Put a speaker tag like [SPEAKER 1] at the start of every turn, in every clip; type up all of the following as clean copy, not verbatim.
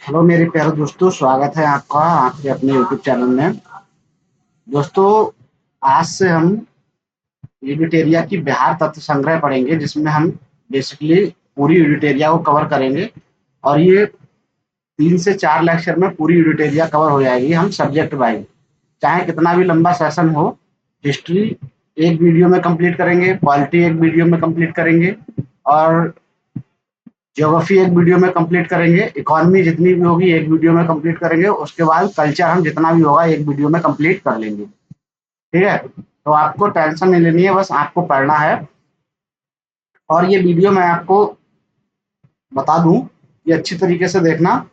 [SPEAKER 1] Hello मेरे प्यारे दोस्तों, स्वागत है आपका आपके अपने यूट्यूब चैनल में। दोस्तों, आज से हम यूनिटेरिया की बिहार तत्व संग्रह पढ़ेंगे, जिसमें हम बेसिकली पूरी यूनिटेरिया को कवर करेंगे। और ये 3 से 4 लेक्चर में पूरी यूनिटेरिया कवर हो जाएगी, हम सब्जेक्ट वाइज। चाहे कितना भी लंबा सेशन हो, हिस्ट्री एक वीडियो में कंप्लीट करेंगे, पॉलिटी एक वीडियो में कंप्लीट करेंगे, और ज्योग्राफी एक वीडियो में कंप्लीट करेंगे, इकोनॉमी जितनी भी होगी एक वीडियो में कंप्लीट करेंगे, उसके बाद कल्चर हम जितना भी होगा एक वीडियो में कंप्लीट कर लेंगे। ठीक है, तो आपको टेंशन नहीं लेनी है, बस आपको पढ़ना है। और ये वीडियो मैं आपको बता दूं, ये अच्छी तरीके से देखना।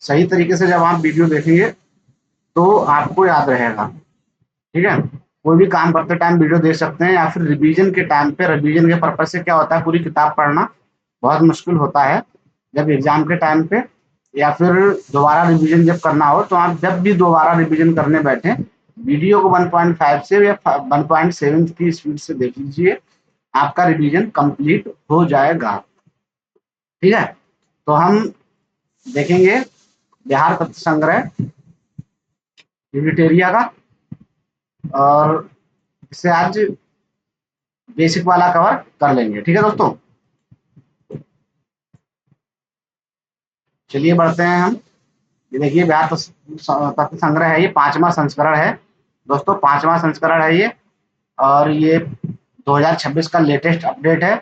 [SPEAKER 1] सही तरीके से जब आप वीडियो देखेंगे तो आपको याद रहेगा। ठीक है, कोई भी काम करते टाइम वीडियो देख सकते हैं, या फिर रिवीजन के टाइम पे। रिवीजन के पर्पज से क्या होता है, पूरी किताब पढ़ना बहुत मुश्किल होता है जब एग्जाम के टाइम पे, या फिर दोबारा रिवीजन जब करना हो, तो आप जब भी दोबारा रिवीजन करने बैठे, वीडियो को 1.5 से या 1.7 की स्पीड से देख लीजिए, आपका रिवीजन कंप्लीट हो जाएगा। ठीक है, तो हम देखेंगे बिहार तत्व संग्रह यूनिटेरिया का, और इसे आज बेसिक वाला कवर कर लेंगे। ठीक है दोस्तों, चलिए बढ़ते हैं हम। ये देखिए, बिहार तत्व संग्रह है, ये 5वां संस्करण है दोस्तों, 5वां संस्करण है ये। और ये 2026 का लेटेस्ट अपडेट है,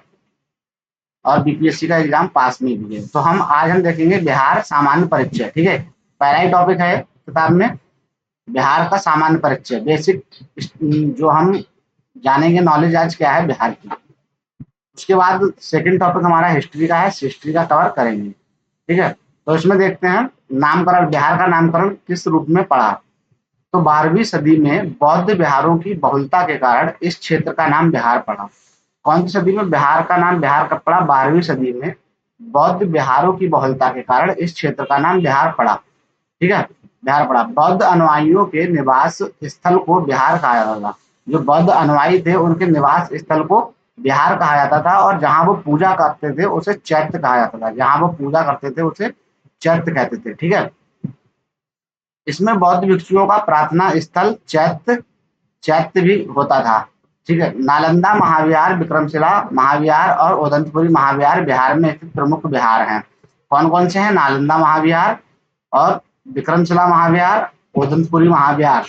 [SPEAKER 1] और बीपीएससी का एग्जाम पास में भी है। तो हम देखेंगे बिहार सामान्य परिचय। ठीक है, पहला ही टॉपिक है किताब में, बिहार का सामान्य परिचय, बेसिक जो हम जानेंगे नॉलेज आज क्या है बिहार की। उसके बाद सेकंड टॉपिक हमारा हिस्ट्री का है, हिस्ट्री का कवर करेंगे। ठीक है, तो इसमें देखते हैं नामकरण, बिहार का नामकरण किस रूप में पड़ा। तो 12वीं सदी में बौद्ध बिहारों की बहुलता के कारण इस क्षेत्र का नाम बिहार पड़ा। कौन सी सदी में बिहार का नाम बिहार कब पड़ा? 12वीं सदी में बौद्ध बिहारों की बहुलता के कारण इस क्षेत्र का नाम बिहार पड़ा। ठीक है, बिहार पड़ा। बौद्ध अनुयायियों के निवास स्थल को बिहार कहा जाता था। जो बौद्ध अनुयायी थे उनके निवास स्थल को बिहार कहा जाता था, और जहां वो पूजा करते थे उसे चैत्य कहा जाता था। जहां वो पूजा करते थे उसे चैत्य कहते थे। ठीक है, इसमें बौद्ध भिक्षुओं का प्रार्थना स्थल चैत्य चैत्य भी होता था। ठीक है, नालंदा महाविहार, विक्रमशिला महाविहार और उदंतपुरी महाविहार बिहार में स्थित प्रमुख विहार हैं। कौन कौन से हैं? नालंदा महाविहार और विक्रमशिला महाविहार, उदंतपुरी महाविहार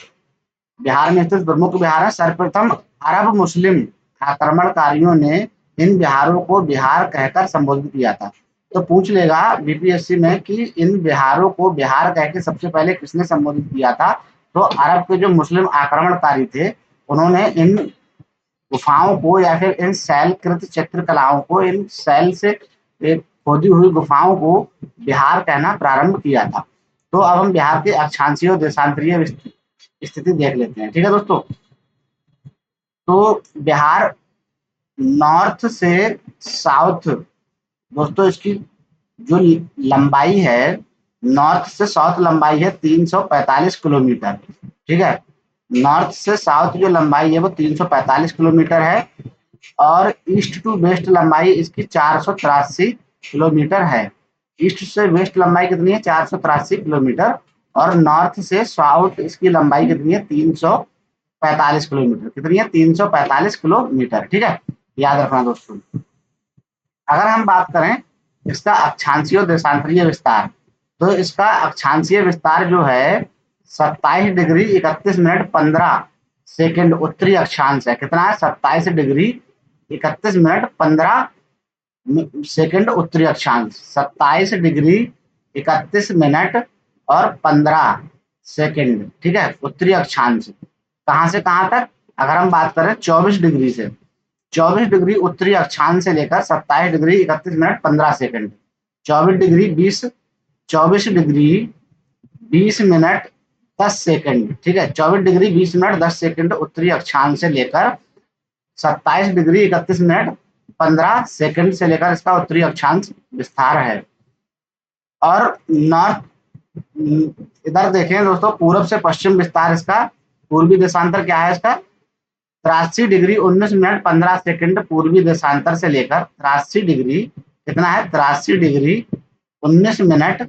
[SPEAKER 1] बिहार में स्थित प्रमुख विहार है। सर्वप्रथम अरब मुस्लिम आक्रमणकारियों ने इन बिहारों को बिहार कहकर संबोधित किया था। तो पूछ लेगा बीपीएससी में कि इन बिहारों को बिहार कह के सबसे पहले किसने संबोधित किया था? तो अरब के जो मुस्लिम आक्रमणकारी थे, उन्होंने इन गुफाओं को, या फिर इन शैलकृत चित्रकलाओं को, इन शैल से खोदी हुई गुफाओं को बिहार कहना प्रारंभ किया था। तो अब हम बिहार के अक्षांशीय और देशांतरीय स्थिति देख लेते हैं। ठीक है दोस्तों, तो बिहार नॉर्थ से साउथ, दोस्तों इसकी जो लंबाई है, नॉर्थ से साउथ लंबाई है 345 किलोमीटर। ठीक है, नॉर्थ से साउथ जो लंबाई है वो 345 किलोमीटर है, और ईस्ट टू वेस्ट लंबाई इसकी 483 किलोमीटर है। ईस्ट से वेस्ट लंबाई कितनी है? 483 किलोमीटर। और नॉर्थ से साउथ इसकी लंबाई कितनी है? 345 किलोमीटर। कितनी है? 345 किलोमीटर। ठीक है, याद रखना दोस्तों। अगर हम बात करें इसका अक्षांशीय और देशांतरीय विस्तार, तो इसका अक्षांशीय विस्तार जो है 27 डिग्री 31 मिनट 15 सेकेंड उत्तरी अक्षांश है। कितना है? 27 डिग्री 31 मिनट 15 सेकेंड उत्तरी अक्षांश। 27 डिग्री 31 मिनट और 15 सेकेंड। ठीक है, उत्तरी अक्षांश। कहाँ से कहाँ तक? अगर हम बात करें 24 डिग्री से, 24 डिग्री उत्तरी अक्षांश से लेकर 27 degree 31 minute 15 second, 24 degree 20, 24 degree 20 minute 10 second. ठीक है, 24 डिग्री 20 मिनट 10 सेकेंड उत्तरी अक्षांश से लेकर 27 डिग्री 31 मिनट 15 सेकेंड से लेकर इसका उत्तरी अक्षांश विस्तार है। और नॉर्थ, इधर देखें दोस्तों, पूर्व से पश्चिम विस्तार इसका, पूर्वी देशांतर क्या है इसका? 83 डिग्री 19 मिनट 15 सेकेंड पूर्वी देशांतर से लेकर 83 डिग्री, कितना है? 83 डिग्री 19 मिनट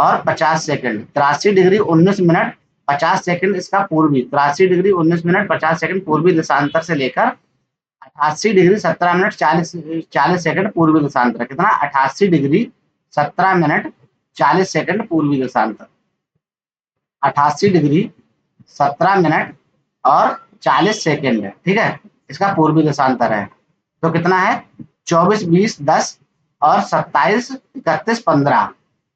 [SPEAKER 1] और 50 सेकंड, 83 डिग्री 19 मिनट 50 सेकंड इसका पूर्वी, 83 डिग्री 19 मिनट 50 सेकंड पूर्वी देशांतर से लेकर 88 डिग्री 17 मिनट 40 सेकंड पूर्वी देशांतर। कितना? 88 डिग्री 17 मिनट 40 सेकंड पूर्वी देशांतर। 88 डिग्री 17 मिनट और 40 सेकंड है, ठीक है, इसका पूर्वी देशांतर है। तो कितना है? 24 20 10 और 27 31 15,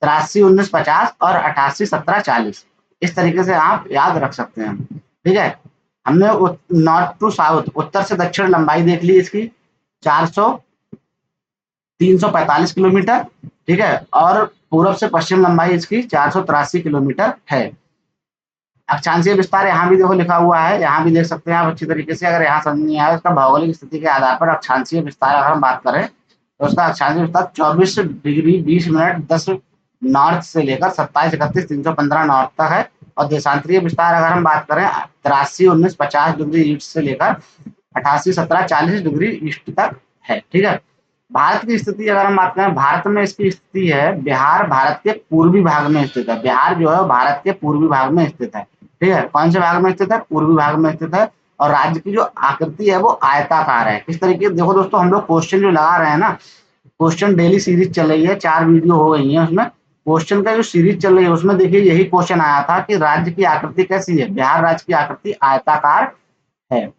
[SPEAKER 1] 83 19 50 और 88 17 40। इस तरीके से आप याद रख सकते हैं, ठीक है। हमने नॉर्थ टू साउथ, उत्तर से दक्षिण लंबाई देख ली इसकी 345 किलोमीटर, ठीक है, और पूर्व से पश्चिम लंबाई इसकी 483 किलोमीटर है। अक्षांशीय विस्तार यहाँ भी देखो लिखा हुआ है, यहाँ भी देख सकते हैं आप अच्छी तरीके से। अगर यहाँ समझ नहीं आया, उसका भौगोलिक स्थिति के आधार पर अक्षांशीय विस्तार अगर हम बात करें तो उसका अक्षांशीय विस्तार 24 डिग्री 20 मिनट 10 नॉर्थ से लेकर 27 31 315 नॉर्थ तक है। और देशांतरीय विस्तार अगर हम बात करें 83 19 50 डिग्री ईस्ट से लेकर 88 17 40 डिग्री ईस्ट तक है, ठीक है। भारत की स्थिति अगर हम बात करें, भारत में इसकी स्थिति है, बिहार भारत के पूर्वी भाग में स्थित है। बिहार जो है भारत के पूर्वी भाग में स्थित है, ठीक है। कौन से भाग में स्थित है? पूर्वी भाग में स्थित है। और राज्य की जो आकृति है वो आयताकार है। किस तरीके? देखो दोस्तों, हम लोग क्वेश्चन जो लगा रहे हैं ना, क्वेश्चन डेली सीरीज चल रही है, 4 वीडियो हो गई है उसमें। क्वेश्चन का जो सीरीज चल रही है उसमें देखिए यही क्वेश्चन आया था कि राज्य की आकृति कैसी है। बिहार राज्य की आकृति आयताकार है।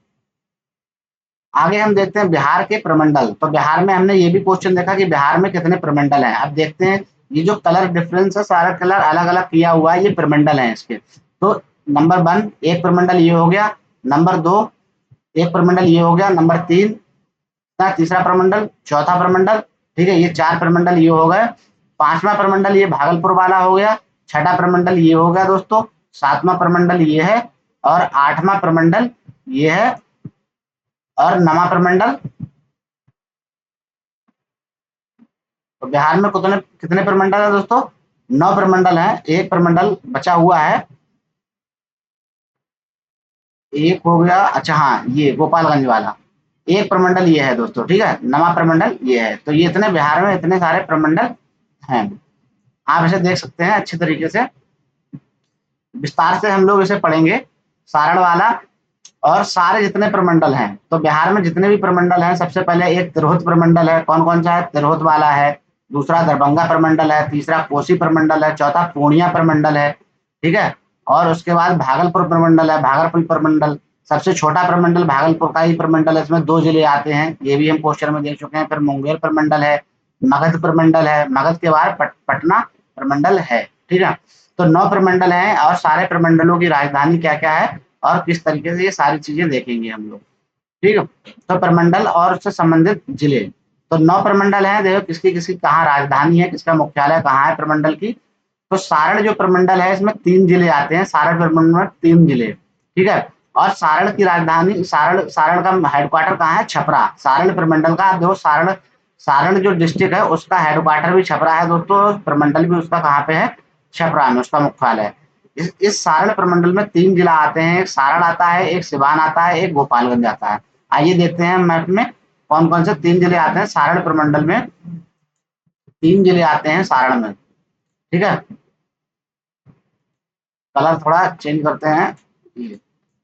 [SPEAKER 1] आगे हम देखते हैं बिहार के प्रमंडल। तो बिहार में हमने ये भी क्वेश्चन देखा कि बिहार में कितने प्रमंडल हैं। अब देखते हैं, ये जो कलर डिफरेंस है, सारा कलर अलग अलग किया हुआ है, ये प्रमंडल है इसके। तो नंबर 1 एक प्रमंडल ये हो गया, नंबर 2 एक प्रमंडल ये हो गया, नंबर 3 तीसरा प्रमंडल, चौथा प्रमंडल, ठीक है, ये 4 प्रमंडल ये हो गए। 5वां प्रमंडल ये भागलपुर वाला हो गया। 6ठा प्रमंडल ये हो गया दोस्तों। 7वां प्रमंडल ये है। और 8वां प्रमंडल ये है। और 9वां प्रमंडल। तो बिहार में कितने कितने प्रमंडल है दोस्तों? 9 प्रमंडल है। एक प्रमंडल बचा हुआ है, एक हो गया, अच्छा हाँ, ये गोपालगंज वाला एक प्रमंडल ये है दोस्तों, ठीक है। 9वां प्रमंडल ये है। तो ये इतने बिहार में इतने सारे प्रमंडल हैं, आप इसे देख सकते हैं अच्छे तरीके से। विस्तार से हम लोग इसे पढ़ेंगे, सारण वाला और सारे जितने प्रमंडल हैं। तो बिहार में जितने भी प्रमंडल हैं, सबसे पहले एक तिरहुत प्रमंडल है। कौन कौन सा है? तिरहुत वाला है। दूसरा दरभंगा प्रमंडल है। तीसरा कोसी प्रमंडल है। चौथा पूर्णिया प्रमंडल है, ठीक है। और उसके बाद भागलपुर प्रमंडल है, भागलपुर प्रमंडल। सबसे छोटा प्रमंडल भागलपुर का ही प्रमंडल है, इसमें 2 जिले आते हैं, ये भी हम क्वेश्चन में देख चुके हैं। फिर मुंगेर प्रमंडल है, मगध प्रमंडल है, मगध के बाद पटना प्रमंडल है, ठीक है। तो 9 प्रमंडल हैं और सारे प्रमंडलों की राजधानी क्या क्या है और किस तरीके से, ये सारी चीजें देखेंगे हम लोग, ठीक है। तो प्रमंडल और उससे संबंधित जिले। तो 9 प्रमंडल हैं, देखो किसकी किसकी कहाँ राजधानी है, किसका मुख्यालय कहाँ है प्रमंडल की। तो सारण जो प्रमंडल है इसमें 3 जिले आते हैं, सारण प्रमंडल में 3 जिले, ठीक है। और सारण की राजधानी, सारण सारण का हेडक्वार्टर कहाँ है? छपरा। सारण प्रमंडल का देखो, सारण सारण जो डिस्ट्रिक्ट है उसका हेडक्वार्टर भी छपरा है दोस्तों। प्रमंडल भी उसका कहाँ पे है? छपरा में उसका मुख्यालय। इस सारण प्रमंडल में 3 जिला आते हैं, एक सारण आता है, एक सिवान आता है, एक गोपालगंज आता है। आइए देखते हैं मैप में कौन कौन से 3 जिले आते हैं सारण प्रमंडल में। 3 जिले आते हैं सारण में, ठीक है। कलर थोड़ा चेंज करते हैं।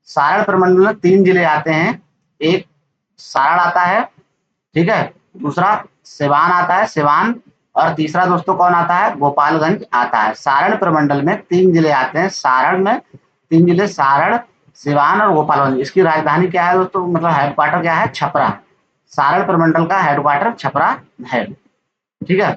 [SPEAKER 1] सारण प्रमंडल में 3 जिले आते हैं, एक सारण आता है, ठीक है, दूसरा सिवान आता है, सिवान, और तीसरा दोस्तों कौन आता है? गोपालगंज आता है। सारण प्रमंडल में 3 जिले आते हैं, सारण में 3 जिले, सारण, सिवान और गोपालगंज। इसकी राजधानी क्या है दोस्तों, मतलब हेडक्वार्टर क्या है? छपरा। सारण प्रमंडल का हेडक्वार्टर छपरा है, ठीक है।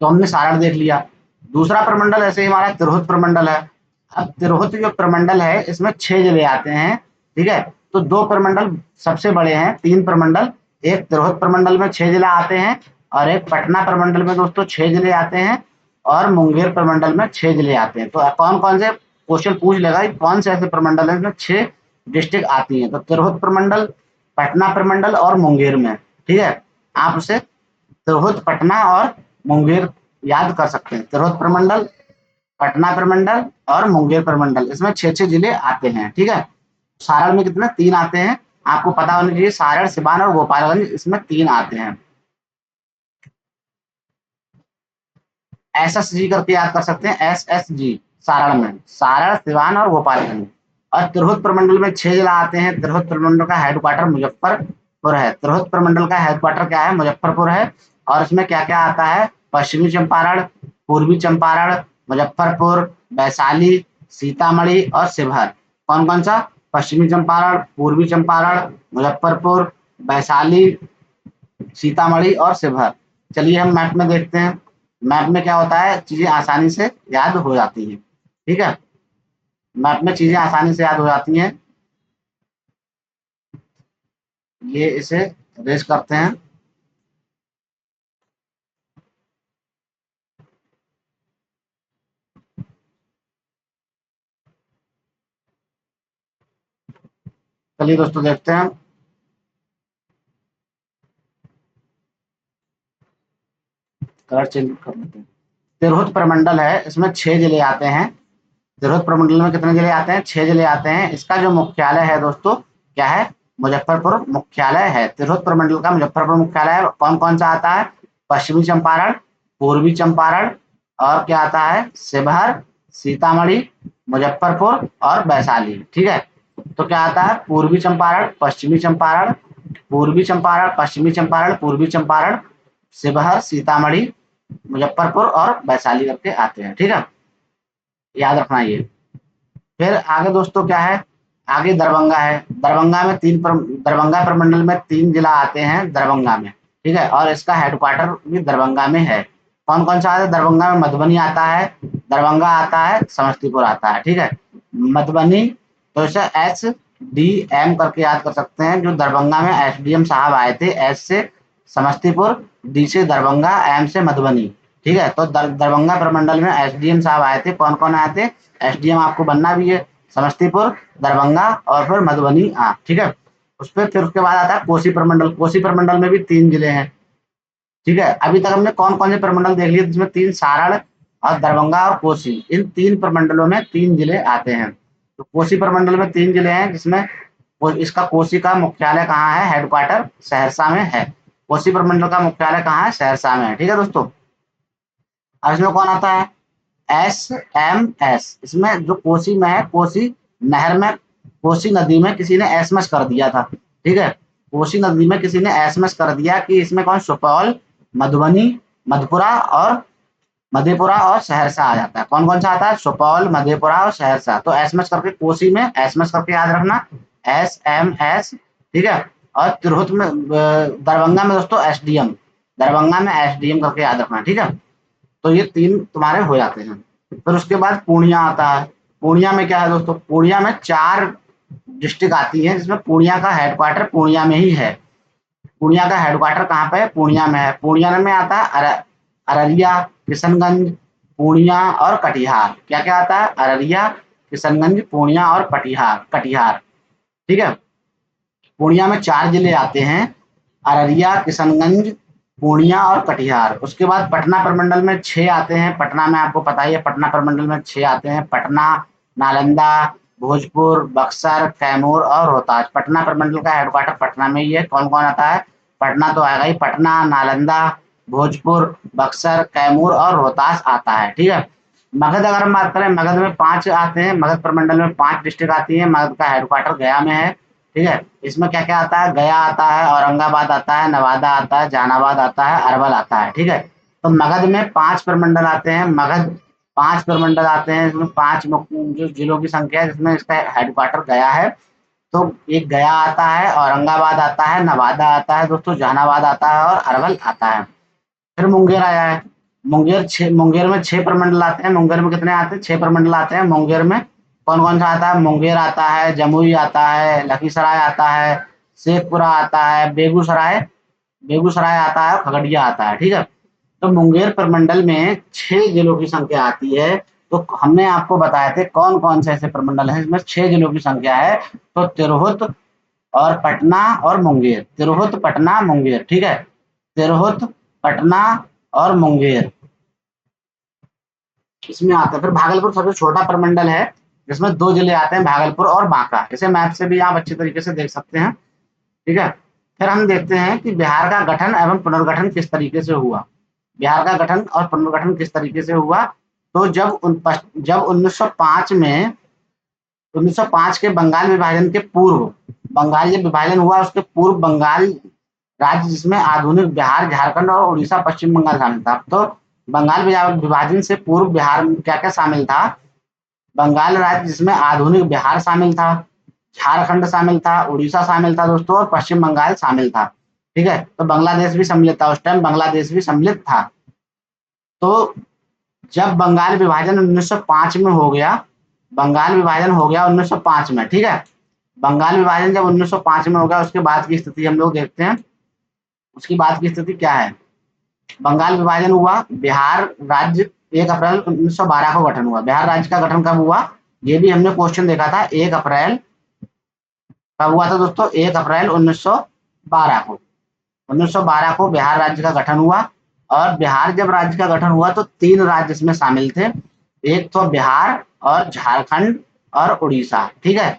[SPEAKER 1] तो हमने सारण देख लिया। दूसरा प्रमंडल ऐसे ही हमारा तिरहुत प्रमंडल है। अब तिरहुत जो प्रमंडल है इसमें 6 जिले आते हैं, ठीक है। तो 2 प्रमंडल सबसे बड़े हैं, 3 प्रमंडल। एक तिरहुत प्रमंडल में 6 जिले आते हैं और एक पटना प्रमंडल में दोस्तों 6 जिले आते हैं और मुंगेर प्रमंडल में 6 जिले आते हैं। तो कौन कौन से क्वेश्चन पूछ लेगा कौन से ऐसे प्रमंडल है इसमें 6 डिस्ट्रिक्ट आती हैं? तो तिरहुत प्रमंडल, पटना प्रमंडल और मुंगेर में, ठीक है। आप उसे तिरहुत, पटना और मुंगेर याद कर सकते हैं। तिरहुत प्रमंडल, पटना प्रमंडल और मुंगेर प्रमंडल, इसमें 6 जिले आते हैं, ठीक है। सारण में कितने? 3 आते हैं। आपको पता होना चाहिए, सारण, सिवान और गोपालगंज इसमें 3 आते हैं। SSG करके याद कर सकते हैं, SSG सारण में, सारण, सिवान और गोपालगंज। और तिरहुत प्रमंडल में 6 जिला आते हैं। तिरहुत प्रमंडल का हेडक्वार्टर मुजफ्फरपुर है। तिरहुत प्रमंडल का हेडक्वार्टर क्या है? मुजफ्फरपुर है। और इसमें क्या क्या आता है? पश्चिमी चंपारण, पूर्वी चंपारण, मुजफ्फरपुर, वैशाली, सीतामढ़ी और शिवहर। कौन कौन सा? पश्चिमी चंपारण, पूर्वी चंपारण, मुजफ्फरपुर, वैशाली, सीतामढ़ी और शिवहर। चलिए हम मैप में देखते हैं। मैप में क्या होता है, चीजें आसानी से याद हो जाती हैं। ठीक है, मैप में चीजें आसानी से याद हो जाती हैं। ये इसे रेस करते हैं। चलिए दोस्तों देखते हैं। कलर चेंज कर देते हैं। तिरहुत प्रमंडल है, इसमें 6 जिले आते हैं। तिरहुत प्रमंडल में कितने जिले आते हैं? 6 जिले आते हैं। इसका जो मुख्यालय है दोस्तों, क्या है? मुजफ्फरपुर मुख्यालय है। तिरहुत प्रमंडल का मुजफ्फरपुर मुख्यालय है। कौन कौन सा आता है? पश्चिमी चंपारण, पूर्वी चंपारण और क्या आता है? शिवहर, सीतामढ़ी, मुजफ्फरपुर और वैशाली। ठीक है, तो क्या आता है? पूर्वी चंपारण, पश्चिमी चंपारण, पूर्वी चंपारण, पश्चिमी चंपारण, पूर्वी चंपारण, शिवहर, सीतामढ़ी, मुजफ्फरपुर और वैशाली करके आते हैं। ठीक है, याद रखना ये। फिर आगे दोस्तों क्या है? आगे दरभंगा है। दरभंगा में दरभंगा प्रमंडल में 3 जिला आते हैं दरभंगा में। ठीक है, और इसका हेडक्वार्टर भी दरभंगा में है। कौन कौन सा आता है दरभंगा में? मधुबनी आता है, दरभंगा आता है, समस्तीपुर आता है। ठीक है, मधुबनी तो इसे SDM करके याद कर सकते हैं। जो दरभंगा में SDM साहब आए थे, S से समस्तीपुर, D से दरभंगा, M से मधुबनी। ठीक है, तो दरभंगा प्रमंडल में SDM साहब आए थे। कौन कौन आए थे? SDM आपको बनना भी है, समस्तीपुर, दरभंगा और फिर मधुबनी। ठीक है, उस पर फिर उसके बाद आता है कोसी प्रमंडल। कोसी प्रमंडल में भी 3 जिले हैं। ठीक है, अभी तक हमने कौन कौन से प्रमंडल देख लिए, जिसमें 3 सारण और दरभंगा और कोसी, इन 3 प्रमंडलों में 3 जिले आते हैं। तो कोसी प्रमंडल में 3 जिले हैं, जिसमें इसका कोसी का मुख्यालय कहाँ है? हेडक्वार्टर सहरसा में है। कोसी प्रमंडल का मुख्यालय कहाँ है? सहरसा में है। ठीक है दोस्तों, अब इसमें कौन आता है? SMS। इसमें जो कोसी में है, कोसी नहर में, कोसी नदी में किसी ने एसएमएस कर दिया था। ठीक है, कोसी नदी में किसी ने एसएमएस कर दिया कि इसमें कौन? सुपौल, मधुबनी, मधुपुरा और मधेपुरा और सहरसा आ जाता है। कौन कौन सा आता है? सुपौल, मधेपुरा और सहरसा। तो एसएमएस करके कोसी में एसएमएस करके याद रखना, SMS। ठीक है, और तिरहुत में दरभंगा में दोस्तों SDM, दरभंगा में SDM करके याद रखना। ठीक है, तो ये 3 तुम्हारे हो जाते हैं। फिर उसके बाद पूर्णिया आता है। पूर्णिया में क्या है दोस्तों? पूर्णिया में 4 डिस्ट्रिक्ट आती है, जिसमें पूर्णिया का हेडक्वार्टर पूर्णिया में ही है। पूर्णिया का हेडक्वार्टर कहाँ पे है? पूर्णिया में है। पूर्णिया में आता है अररिया, किशनगंज, पूर्णिया और कटिहार। क्या क्या आता है? अररिया, किशनगंज, पूर्णिया और कटिहार। ठीक है, पूर्णिया में 4 जिले आते हैं, अररिया, किशनगंज, पूर्णिया और कटिहार। उसके बाद पटना प्रमंडल में 6 आते हैं। पटना में आपको पता ही है, पटना प्रमंडल में 6 आते हैं। पटना, नालंदा, भोजपुर, बक्सर, कैमूर और रोहतास। पटना प्रमंडल का हेडक्वार्टर पटना में ही है। कौन कौन आता है? पटना तो आएगा ही, पटना, नालंदा, भोजपुर, बक्सर, कैमूर और रोहतास आता है। ठीक है, मगध अगर हम बात करें, मगध में 5 आते हैं। मगध प्रमंडल में 5 डिस्ट्रिक्ट आती है। मगध का हेडक्वार्टर गया में है। ठीक है, इसमें क्या क्या आता है? गया आता है, औरंगाबाद आता है, नवादा आता है, जहानाबाद आता है, अरवल आता है। ठीक है, तो मगध में 5 प्रमंडल आते हैं। मगध 5 प्रमंडल आते हैं, इसमें 5 जो जिलों की संख्या है, जिसमें इसका हेडक्वार्टर गया है। तो एक गया आता है, औरंगाबाद आता है, नवादा आता है दोस्तों, जहानाबाद आता है और अरवल आता है। फिर मुंगेर आया है। मुंगेर में 6 प्रमंडल आते हैं। मुंगेर में कितने आते हैं? 6 प्रमंडल आते हैं मुंगेर में। कौन कौन सा आता है? मुंगेर आता है, जमुई आता है, लखीसराय आता है, शेखपुरा आता है, बेगूसराय बेगूसराय आता है, खगड़िया आता है। ठीक है, तो मुंगेर प्रमंडल में 6 जिलों की संख्या आती है। तो हमने आपको बताए थे कौन कौन से ऐसे प्रमंडल हैं इसमें 6 जिलों की संख्या है। तो तिरहुत और पटना और मुंगेर, तिरहुत, पटना, मुंगेर। ठीक है, तिरहुत, पटना और मुंगेर इसमें आता है। फिर भागलपुर सबसे छोटा प्रमंडल है, जिसमें 2 जिले आते हैं, भागलपुर और बांका। इसे मैप से भी आप अच्छे तरीके से देख सकते हैं। ठीक है, फिर हम देखते हैं कि बिहार का गठन एवं पुनर्गठन किस तरीके से हुआ। बिहार का गठन और पुनर्गठन किस तरीके से हुआ? तो जब 1905 में 1905 के बंगाल विभाजन के पूर्व, बंगाल जब विभाजन हुआ उसके पूर्व बंगाल राज्य, जिसमें आधुनिक बिहार, झारखंड और उड़ीसा, पश्चिम बंगाल शामिल था। तो बंगाल विभाजन से पूर्व बिहार में क्या क्या शामिल था? बंगाल राज्य, जिसमें आधुनिक बिहार शामिल था, झारखंड शामिल था, उड़ीसा शामिल था दोस्तों, और पश्चिम बंगाल शामिल था। ठीक है, तो बांग्लादेश भी सम्मिलित था, उस टाइम बांग्लादेश भी सम्मिलित था। तो जब बंगाल विभाजन 1905 में हो गया, बंगाल विभाजन हो गया 1905 में, ठीक है, बंगाल विभाजन जब 1905 में हो गया, उसके बाद की स्थिति हम लोग देखते हैं। उसकी बाद की स्थिति क्या है? बंगाल विभाजन हुआ, बिहार राज्य 1 अप्रैल 1912 को गठन हुआ। बिहार राज्य का गठन कब हुआ? ये भी हमने क्वेश्चन देखा था। 1 अप्रैल कब हुआ था दोस्तों? 1 अप्रैल 1912 को। 1912 को बिहार राज्य का गठन हुआ। और बिहार जब राज्य का गठन हुआ तो 3 राज्य इसमें शामिल थे। एक तो बिहार और झारखंड और उड़ीसा। ठीक है,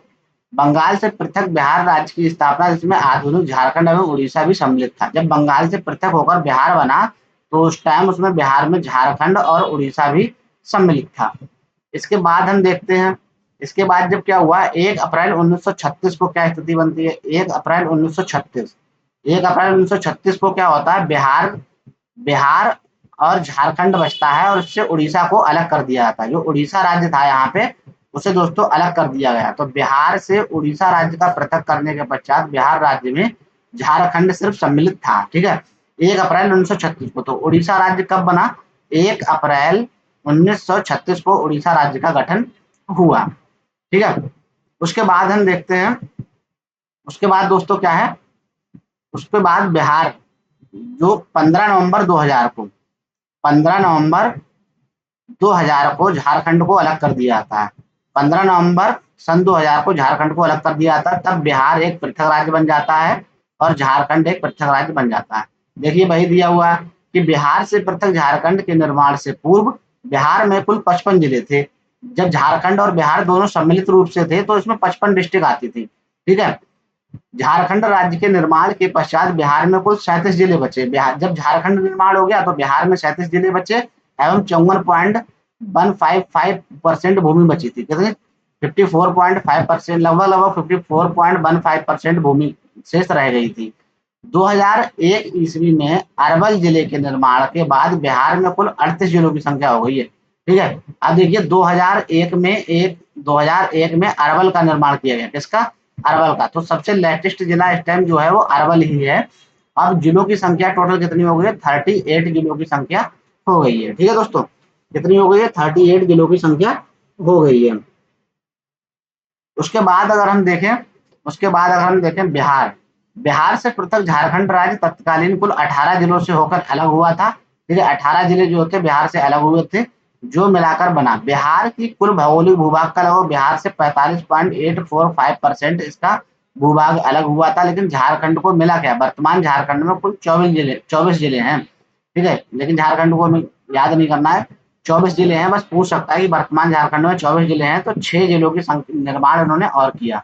[SPEAKER 1] बंगाल से पृथक बिहार राज्य की स्थापना, जिसमें आधुनिक झारखंड एवं उड़ीसा भी सम्मिलित था। जब बंगाल से पृथक होकर बिहार बना तो उस टाइम उसमें बिहार में झारखंड और उड़ीसा भी सम्मिलित था। इसके बाद हम देखते हैं, इसके बाद जब क्या हुआ, 1 अप्रैल 1936 को क्या स्थिति बनती है? 1 अप्रैल 1936, 1 अप्रैल 1936 को क्या होता है? बिहार बिहार और झारखंड बचता है और इससे उड़ीसा को अलग कर दिया जाता है। जो उड़ीसा राज्य था यहाँ पे, उसे दोस्तों अलग कर दिया गया। तो बिहार से उड़ीसा राज्य का पृथक करने के पश्चात बिहार राज्य में झारखंड सिर्फ सम्मिलित था। ठीक है, 1 अप्रैल 1936 को। तो उड़ीसा राज्य कब बना? 1 अप्रैल 1936 को उड़ीसा राज्य का गठन हुआ। ठीक है, उसके बाद हम देखते हैं, उसके बाद दोस्तों क्या है, उसके बाद बिहार जो 15 नवंबर 2000 को, 15 नवंबर 2000 को झारखंड को अलग कर दिया जाता है। 15 नवंबर सन 2000 को झारखंड को अलग कर दिया जाता है। तब बिहार एक पृथक राज्य बन जाता है और झारखंड एक पृथक राज्य बन जाता है। देखिए वही दिया हुआ है कि बिहार से पृथक झारखंड के निर्माण से पूर्व बिहार में कुल 55 जिले थे। जब झारखंड और बिहार दोनों सम्मिलित रूप से थे तो इसमें 55 डिस्ट्रिक्ट आती थी। ठीक है, झारखंड राज्य के निर्माण के पश्चात बिहार में कुल 37 जिले बचे। बिहार जब झारखंड निर्माण हो गया तो बिहार में 37 जिले बचे एवं 54.155% भूमि बची थी। कितनी? 54.5%, लगभग 54.15% भूमि शेष रह गई थी। 2001 ईस्वी में अरवल जिले के निर्माण के बाद बिहार में कुल 38 जिलों की संख्या हो गई है। ठीक है, अब देखिए 2001 में अरवल का निर्माण किया गया। किसका? अरवल का। तो सबसे लेटेस्ट जिला इस टाइम जो है वो अरवल ही है। अब जिलों की संख्या टोटल कितनी हो गई है? 38 जिलों की संख्या हो गई है। ठीक है दोस्तों, कितनी हो गई है? 38 जिलों की संख्या हो गई है। उसके बाद अगर हम देखें, बिहार, बिहार से पृथक झारखंड राज्य तत्कालीन कुल 18 जिलों से होकर अलग हुआ था। ठीक है, 18 जिले जो होते बिहार से अलग हुए थे, जो मिलाकर बना बिहार की कुल भौगोलिक भूभाग का लगभग बिहार से 45.845% इसका भूभाग अलग हुआ था। लेकिन झारखंड को मिला क्या? वर्तमान झारखंड में कुल 24 जिले हैं। ठीक है, लेकिन झारखंड को हमें याद नहीं करना है। 24 जिले हैं, बस पूछ सकता है कि वर्तमान झारखंड में 24 जिले हैं, तो 6 जिलों की निर्माण उन्होंने और किया।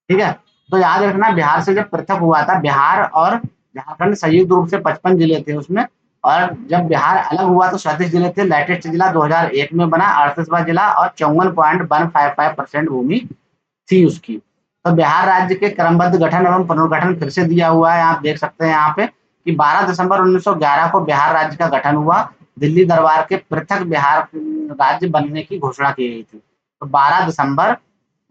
[SPEAKER 1] ठीक है, तो याद रखना बिहार से जब पृथक हुआ था, बिहार और झारखंड संयुक्त रूप से 55 जिले थे उसमें, और जब बिहार अलग हुआ तो 37 जिले थे। लेटेस्ट जिला 2001 में बना 38वां जिला और 54.155% भूमि थी उसकी। तो बिहार राज्य के क्रमबद्ध गठन एवं पुनर्गठन फिर से दिया हुआ है, आप देख सकते हैं यहाँ पे कि 12 दिसंबर 1911 को बिहार राज्य का गठन हुआ। दिल्ली दरबार के पृथक बिहार राज्य बनने की घोषणा की गई थी। तो 12 दिसंबर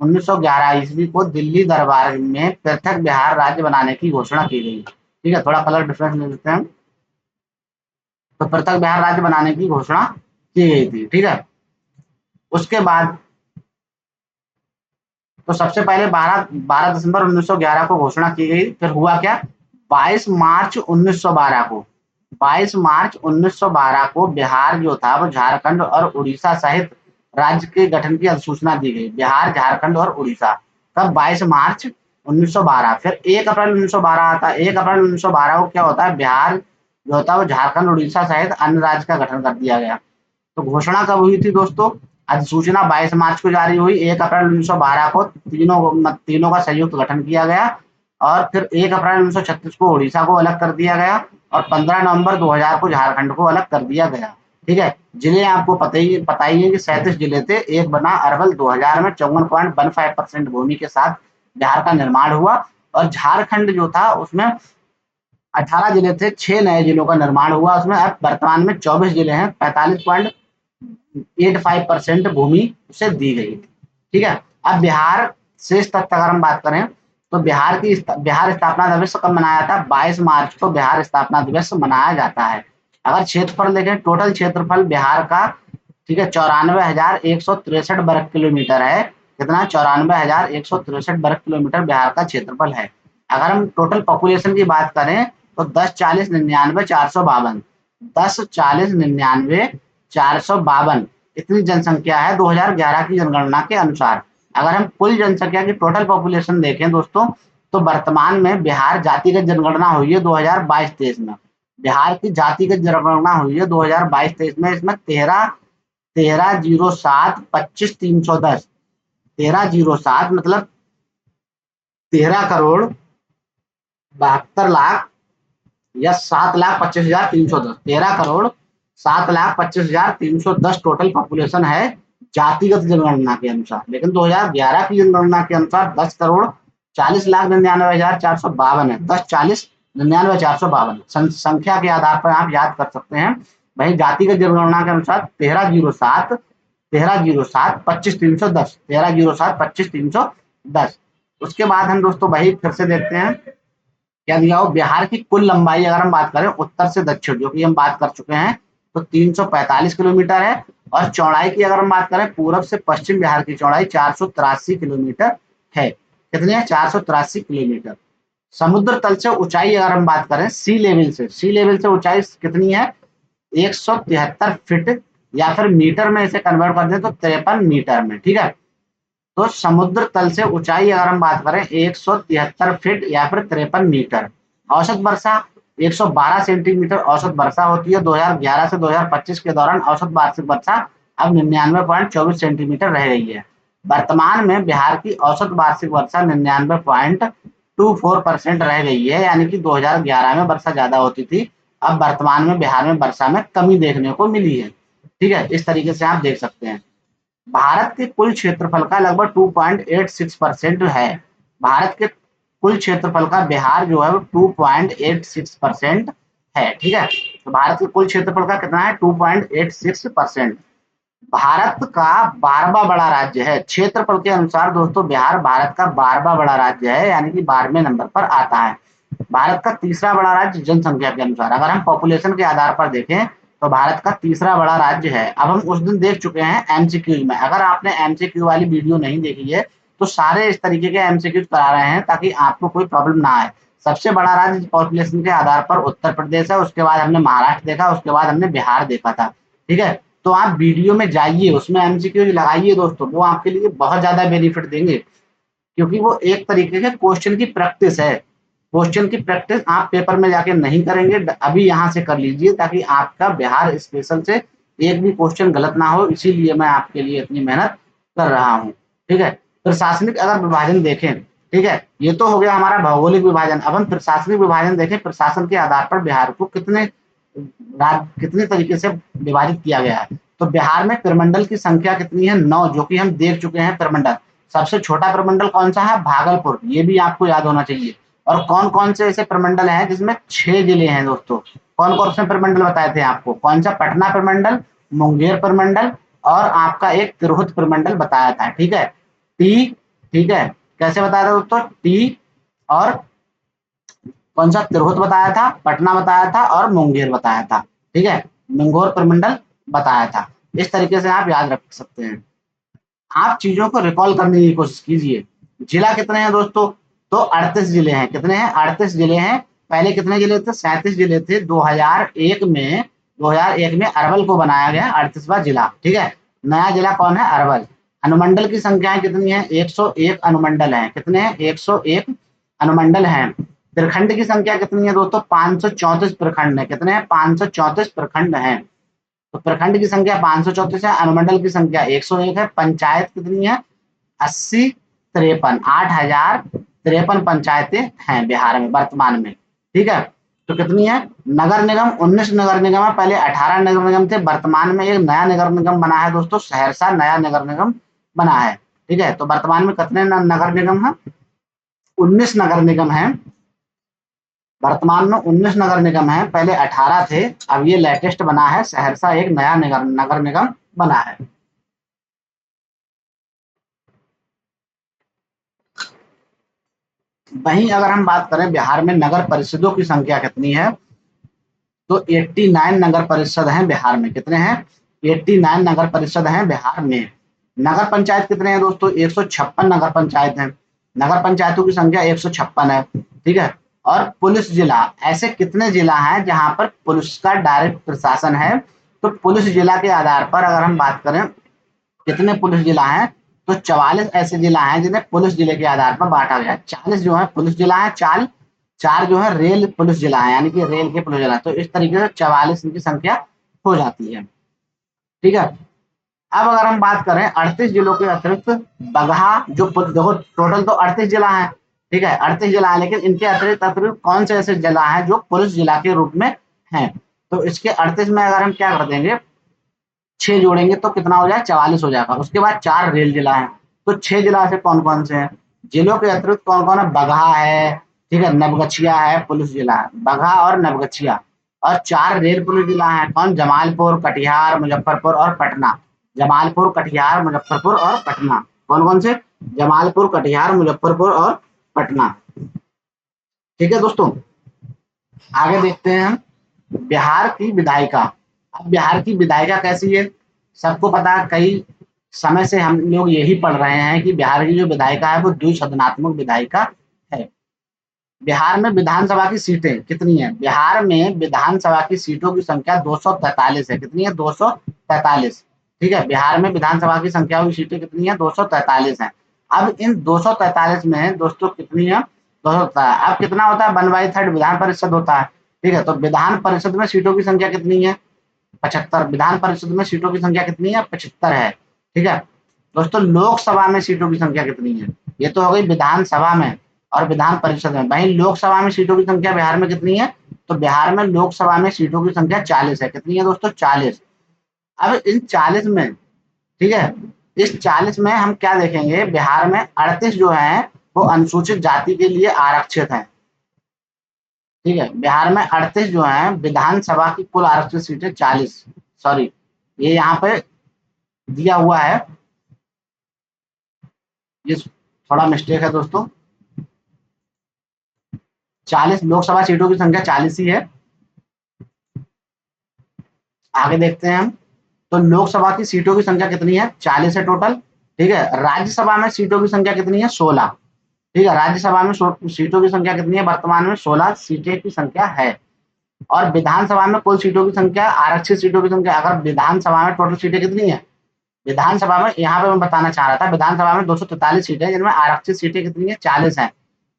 [SPEAKER 1] 1911 ईस्वी को दिल्ली दरबार में पृथक बिहार राज्य बनाने की घोषणा की गई। ठीक है, थोड़ा कलर डिफरेंस ले लेते हैं। तो पृथक बिहार राज्य बनाने की घोषणा की गई थी। ठीक है, उसके बाद तो सबसे पहले 12 दिसंबर 1911 को घोषणा की गई। फिर हुआ क्या? 22 मार्च 1912 को, 22 मार्च 1912 को बिहार जो था वो झारखंड और उड़ीसा सहित राज्य के गठन की अधिसूचना दी गई। बिहार, झारखंड और उड़ीसा। तब 22 मार्च 1912। फिर 1 अप्रैल 1912 आता है। 1 अप्रैल 1912 को क्या होता है? बिहार जो होता है वो झारखंड, उड़ीसा सहित अन्य राज्य का गठन कर दिया गया। तो घोषणा कब हुई थी दोस्तों? अधिसूचना 22 मार्च को जारी हुई। 1 अप्रैल 1912 को तीनों का संयुक्त गठन किया गया। और फिर 1 अप्रैल 1936 को उड़ीसा को अलग कर दिया गया। और 15 नवंबर 2000 को झारखंड को अलग कर दिया गया। ठीक है, जिले आपको पता ही है कि 37 जिले थे। एक बना अरवल 2000 में 54.15% भूमि के साथ बिहार का निर्माण हुआ। और झारखंड जो था उसमें 18 जिले थे, 6 नए जिलों का निर्माण हुआ उसमें। अब वर्तमान में 24 जिले हैं, 45.85% भूमि उसे दी गई थी। ठीक है, अब बिहार शेष तथ्य अगर हम बात करें तो बिहार स्थापना दिवस कब मनाया था? 22 मार्च को बिहार स्थापना दिवस मनाया जाता है। अगर क्षेत्रफल देखें, टोटल क्षेत्रफल बिहार का, ठीक है, 94,163 वर्ग किलोमीटर है। कितना? 94,163 वर्ग किलोमीटर बिहार का क्षेत्रफल है। अगर हम टोटल पॉपुलेशन की बात करें तो 10, 40, 99, 452, 10, 40, 99, 452 इतनी जनसंख्या है 2011 की जनगणना के अनुसार। अगर हम कुल जनसंख्या की टोटल पॉपुलेशन देखें दोस्तों, तो वर्तमान में बिहार जातिगत जनगणना हुई है 2022-23 में। बिहार की जातिगत जनगणना हुई है 2022-23 में। इसमें 13,07,25,310, 13,07 मतलब 13,72,00,000 या 7,25,310, 13,07,25,310 टोटल पॉपुलेशन है जातिगत जनगणना के अनुसार। लेकिन 2011 की जनगणना के अनुसार 10,40,99,452 है। 10,40,99,452 संख्या के आधार पर आप याद कर सकते हैं। भाई जातिगत जनगणना के अनुसार 13,07,25,310, 13,07,25,310। उसके बाद हम दोस्तों भाई फिर से देखते हैं क्या दिया हो। बिहार की कुल लंबाई अगर हम बात करें उत्तर से दक्षिण, जो कि हम बात कर चुके हैं, तो 345 किलोमीटर है। और चौड़ाई की अगर हम बात करें पूरब से पश्चिम बिहार की चौड़ाई 483 किलोमीटर है। कितनी है? 483 किलोमीटर। समुद्र तल से ऊंचाई अगर हम बात करें सी लेवल से ऊंचाई कितनी है? 173 फीट, या फिर मीटर में इसे कन्वर्ट कर दें तो 53 मीटर में। ठीक है, तो समुद्र तल से ऊंचाई अगर हम बात करें 173 फीट या फिर 53 मीटर। औसत वर्षा 112 सेंटीमीटर औसत वर्षा होती है। 2011 से 2025 के दौरान औसत वार्षिक वर्षा अब 99.24 सेंटीमीटर रह गई है। वर्तमान में बिहार की औसत वार्षिक वर्षा 99.24% रह गई है, यानी कि 2011 में वर्षा ज्यादा होती थी, अब वर्तमान में बिहार में वर्षा में कमी देखने को मिली है। ठीक है, इस तरीके से आप देख सकते हैं। भारत के कुल क्षेत्रफल का लगभग 2.86% है। भारत के कुल क्षेत्रफल का बिहार जो है वो 2.86% है। ठीक है, तो भारत के कुल क्षेत्रफल का कितना है? 2.86%। भारत का 12वां बड़ा राज्य है क्षेत्रफल के अनुसार दोस्तों। बिहार भारत का 12वां बड़ा राज्य है, यानी कि 12वें नंबर पर आता है। भारत का तीसरा बड़ा राज्य जनसंख्या के अनुसार। अगर हम पॉपुलेशन के आधार पर देखें तो भारत का तीसरा बड़ा राज्य है। अब हम उस दिन देख चुके हैं एमसीक्यूज में। अगर आपने एमसीक्यू वाली वीडियो नहीं देखी है तो सारे इस तरीके के एमसीक्यूज करा रहे हैं ताकि आपको कोई प्रॉब्लम ना आए। सबसे बड़ा राज्य पॉपुलेशन के आधार पर उत्तर प्रदेश है, उसके बाद हमने महाराष्ट्र देखा, उसके बाद हमने बिहार देखा था। ठीक है, तो आप वीडियो में जाइए, उसमें एमसीक्यूज लगाइए दोस्तों, वो आपके लिए बहुत ज्यादा बेनिफिट देंगे, क्योंकि वो एक तरीके के क्वेश्चन की प्रैक्टिस है। क्वेश्चन की प्रैक्टिस आप पेपर में जाके नहीं करेंगे, अभी यहाँ से कर लीजिए ताकि आपका बिहार स्पेशल से एक भी क्वेश्चन गलत ना हो। इसीलिए मैं आपके लिए इतनी मेहनत कर रहा हूँ। ठीक है, प्रशासनिक अगर विभाजन देखें, ठीक है, ये तो हो गया हमारा भौगोलिक विभाजन। अब हम प्रशासनिक विभाजन देखें, प्रशासन के आधार पर बिहार को कितने तरीके से विभाजित किया गया है। तो बिहार में प्रमंडल की संख्या कितनी है? 9, जो कि हम देख चुके हैं प्रमंडल। सबसे छोटा प्रमंडल कौन सा है? भागलपुर, ये भी आपको याद होना चाहिए। और कौन कौन से ऐसे प्रमंडल हैं जिसमें 6 जिले हैं दोस्तों? कौन कौन से प्रमंडल बताए थे आपको? कौन सा? पटना प्रमंडल, मुंगेर प्रमंडल, और आपका एक तिरहुत प्रमंडल बताया था। ठीक है, टी, ठीक है, कैसे बताया था दोस्तों? टी, और कौन सा? तिरहुत बताया था, पटना बताया था, और मुंगेर बताया था। ठीक है, मुंगेर प्रमंडल बताया था। इस तरीके से आप याद रख सकते हैं। आप चीजों को रिकॉल करने की कोशिश कीजिए। जिला कितने हैं दोस्तों? तो 38 जिले हैं। कितने हैं? 38 जिले हैं। पहले कितने जिले थे? 37 जिले थे। 2001 में अरवल को बनाया गया 38वां जिला। ठीक है, नया जिला कौन है? अरवल। अनुमंडल की संख्याएं कितनी है? 101 अनुमंडल हैं। कितने हैं? 101 अनुमंडल हैं। प्रखंड की संख्या कितनी है दोस्तों? 534 प्रखंड है। कितने हैं? 534 प्रखंड हैं। तो प्रखंड की संख्या 534 है, अनुमंडल की संख्या 101 है। पंचायत कितनी है? 80, 53, 8,053 पंचायतें हैं बिहार में वर्तमान में। ठीक है, तो कितनी है? नगर निगम 19 नगर निगम है, पहले 18 नगर निगम थे, वर्तमान में एक नया नगर निगम बना है दोस्तों, सहरसा नया नगर निगम बना है। ठीक है, तो वर्तमान में कितने नगर निगम है? 19 नगर निगम है। वर्तमान में 19 नगर निगम है, पहले 18 थे, अब ये लेटेस्ट बना है, सहरसा एक नया नगर नगर निगम बना है। वहीं अगर हम बात करें बिहार में नगर परिषदों की संख्या कितनी है, तो 89 नगर परिषद हैं बिहार में। कितने हैं? 89 नगर परिषद हैं बिहार में। नगर पंचायत कितने हैं दोस्तों? 156 नगर पंचायत हैं। नगर पंचायतों की संख्या 156 है। ठीक है। और पुलिस जिला, ऐसे कितने जिला हैं जहां पर पुलिस का डायरेक्ट प्रशासन है? तो पुलिस जिला के आधार पर अगर हम बात करें कितने पुलिस जिला हैं, तो 44 ऐसे जिला हैं जिन्हें पुलिस जिले के आधार पर बांटा गया है। 40 जो है पुलिस जिला है, चार चार जो है रेल पुलिस जिला है, यानी कि रेल के पुलिस जिला। तो इस तरीके से 44 इनकी संख्या हो जाती है। ठीक है। अब अगर हम बात करें 38 जिलों के अतिरिक्त बगहा, जो देखो टोटल तो 38 जिला है। ठीक है, 38 जिला है, लेकिन इनके अतिरिक्त अतिरिक्त कौन से ऐसे जिला हैं जो पुलिस जिला के रूप में हैं? तो इसके 38 में अगर हम क्या कर देंगे, 6 जोड़ेंगे तो कितना हो जाए? 44 हो जाएगा। उसके बाद 4 रेल जिला है। तो 6 जिला से कौन कौन से हैं? जिलों के अतिरिक्त कौन कौन है? बगहा है, ठीक है, नवगछिया है, पुलिस जिला है, बगहा और नवगछिया। और 4 रेल पुलिस जिला है, कौन? जमालपुर, कटिहार, मुजफ्फरपुर और पटना। जमालपुर, कटिहार, मुजफ्फरपुर और पटना। कौन कौन से? जमालपुर, कटिहार, मुजफ्फरपुर और पटना। ठीक है दोस्तों, आगे देखते हैं हम बिहार की विधायिका। अब बिहार की विधायिका कैसी है? सबको पता है, कई समय से हम लोग यही पढ़ रहे हैं कि बिहार की जो विधायिका है वो द्विसदनात्मक विधायिका है। बिहार में विधानसभा की सीटें कितनी है? बिहार में विधानसभा की सीटों की संख्या 243 है। कितनी है? 243। ठीक है, बिहार में विधानसभा की संख्या हुई सीटें कितनी है? 243 है। अब इन 243 में दोस्तों कितनी है? 200 होता है। अब कितना होता है? 1/3 विधान परिषद होता है। ठीक है, तो विधान परिषद में सीटों की संख्या कितनी है? 75। विधान परिषद में सीटों की संख्या कितनी है? 75 है। ठीक है दोस्तों, लोकसभा में सीटों की संख्या कितनी है? ये तो हो गई विधानसभा में और विधान परिषद में। वहीं लोकसभा में सीटों की संख्या बिहार में कितनी है? तो बिहार में लोकसभा में सीटों की संख्या 40 है। कितनी है दोस्तों? 40। अब इन 40 में, ठीक है, इस 40 में हम क्या देखेंगे, बिहार में 38 जो है वो अनुसूचित जाति के लिए आरक्षित है। ठीक है, बिहार में 38 जो है, विधानसभा की कुल आरक्षित सीटें 40, सॉरी ये यहाँ पे दिया हुआ है, ये थोड़ा मिस्टेक है दोस्तों। 40 लोकसभा सीटों की संख्या 40 ही है। आगे देखते हैं हम, तो लोकसभा की सीटों की संख्या कितनी है? 40 है टोटल। ठीक है, राज्यसभा में सीटों की संख्या कितनी है? 16। ठीक है, राज्यसभा में सीटों की संख्या कितनी है? वर्तमान में 16 सीटें की संख्या है। और विधानसभा में कुल सीटों की संख्या, आरक्षित सीटों की संख्या, अगर विधानसभा में टोटल सीटें कितनी है? विधानसभा में, यहाँ पे मैं बताना चाह रहा था, विधानसभा में 243 सीटें जिनमें आरक्षित सीटें कितनी है? 40 हैं।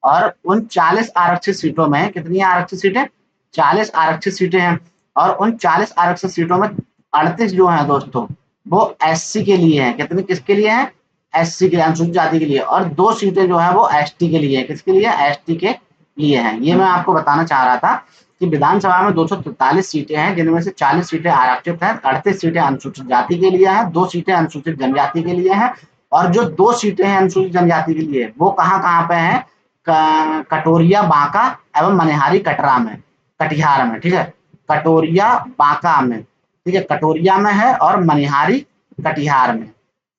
[SPEAKER 1] और उन 40 आरक्षित सीटों में कितनी आरक्षित सीटें? 40 आरक्षित सीटें हैं। और उन 40 आरक्षित सीटों में 38 जो है दोस्तों वो एससी के लिए है। कितनी किसके लिए है? एससी के लिए, अनुसूचित जाति के लिए। और 2 सीटें जो है वो एसटी के लिए है। किसके लिए? एसटी के लिए है। ये मैं आपको बताना चाह रहा था कि विधानसभा में 243 सीटें हैं जिनमें से 40 सीटें आरक्षित हैं, 38 सीटें अनुसूचित जाति के लिए हैं, 2 सीटें अनुसूचित जनजाति के लिए हैं। और जो 2 सीटें हैं अनुसूचित जनजाति के लिए, वो कहाँ कहाँ पे हैं? कटोरिया, बांका एवं मनिहारी कटरा में, कटिहार में। ठीक है, कटोरिया बांका में, ठीक है, कटोरिया में है, और मनिहारी कटिहार में।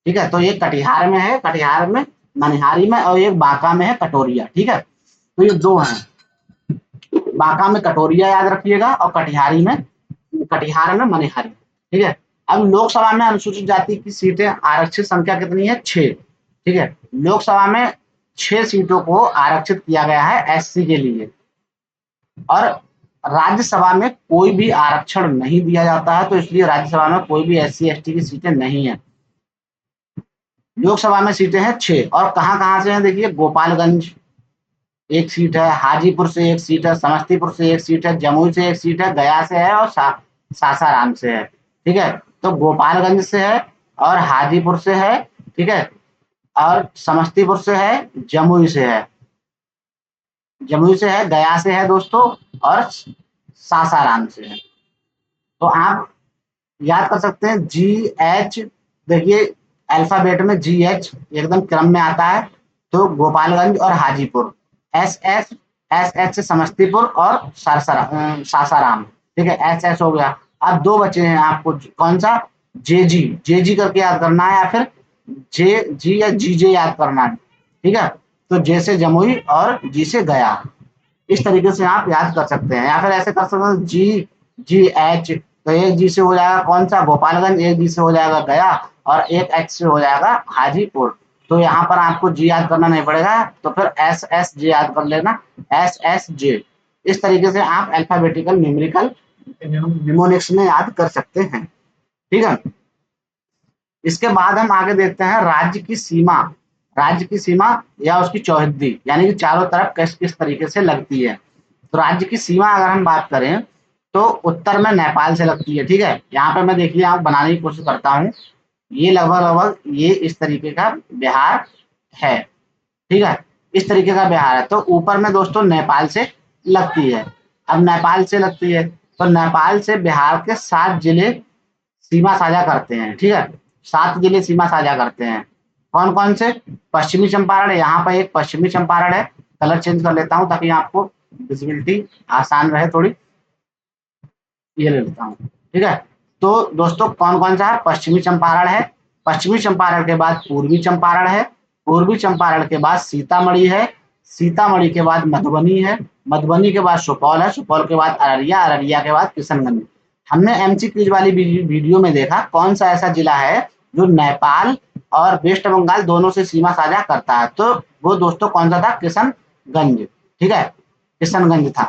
[SPEAKER 1] ठीक है, तो ये कटिहार में है, कटिहार में, मनिहारी में, और एक बांका में है, कटोरिया। ठीक है, तो ये 2 हैं। बांका में कटोरिया याद रखिएगा, और कटिहार में मनिहारी। ठीक है, अब लोकसभा में अनुसूचित जाति की सीटें आरक्षित संख्या कितनी है? 6। ठीक है, लोकसभा में 6 सीटों को आरक्षित किया गया है एससी के लिए। और राज्यसभा में कोई भी आरक्षण नहीं दिया जाता है, तो इसलिए राज्यसभा में कोई भी एससी एसटी की सीटें नहीं है। लोकसभा में सीटें हैं 6। और कहाँ कहाँ से हैं? देखिए, गोपालगंज एक सीट है, हाजीपुर से एक सीट है, समस्तीपुर से एक सीट है, जमुई से एक सीट है, गया से है, और सासाराम से है। ठीक है, तो गोपालगंज से है, और हाजीपुर से है, ठीक है, और समस्तीपुर से है, जमुई से है। जमुई से है, गया से है दोस्तों, और सासाराम से है। तो आप याद कर सकते हैं जी एच, देखिए अल्फाबेट में जी एच एकदम क्रम में आता है। तो गोपालगंज और Hajipur, S S, S H से समस्तीपुर और सासाराम। ठीक है, एस एस हो गया। अब दो बचे हैं आपको, कौन सा, जे जी करके याद करना है, या फिर जे जी या जी जे याद करना है। ठीक है, तो जे से जमुई और जी से गया, इस तरीके से आप याद कर सकते हैं, या फिर ऐसे कर सकते हैं जी, जी एच, तो एक जी से हो जाएगा कौन सा, गोपालगंज, एक जी से हो जाएगा गया, और एक एच से हो जाएगा हाजीपुर। तो यहाँ पर आपको जी याद करना नहीं पड़ेगा, तो फिर एस एस जे याद कर लेना, एस एस जे। इस तरीके से आप अल्फाबेटिकल न्यूमेरिकल निमोनिक्स में याद कर सकते हैं। ठीक है, इसके बाद हम आगे देखते हैं राज्य की सीमा। राज्य की सीमा या उसकी चौहद्दी, यानी कि चारों तरफ किस किस तरीके से लगती है। तो राज्य की सीमा अगर हम बात करें, तो उत्तर में नेपाल से लगती है। ठीक है, यहाँ पे मैं देखिए आप बनाने की कोशिश करता हूँ, ये लगभग लगभग ये इस तरीके का बिहार है। ठीक है, इस तरीके का बिहार है, तो ऊपर में दोस्तों नेपाल से लगती है। अब नेपाल से लगती है, तो नेपाल से बिहार के 7 जिले सीमा साझा करते हैं। ठीक है, 7 जिले सीमा साझा करते हैं। कौन कौन से, पश्चिमी चंपारण, यहाँ पर एक पश्चिमी चंपारण है, कलर चेंज कर लेता हूँ ताकि आपको विजिबिलिटी आसान रहे थोड़ी, ये ले लेता हूँ। ठीक है, तो दोस्तों कौन कौन सा है, पश्चिमी चंपारण है, पश्चिमी चंपारण के बाद पूर्वी चंपारण है, पूर्वी चंपारण के बाद सीतामढ़ी है, सीतामढ़ी के बाद मधुबनी है, मधुबनी के बाद सुपौल है, सुपौल के बाद अररिया, अररिया के बाद किशनगंज। हमने एमसी क्विज वाली वीडियो में देखा कौन सा ऐसा जिला है जो नेपाल और वेस्ट बंगाल दोनों से सीमा साझा करता है, तो वो दोस्तों कौन सा था, किशनगंज। ठीक है, किशनगंज था।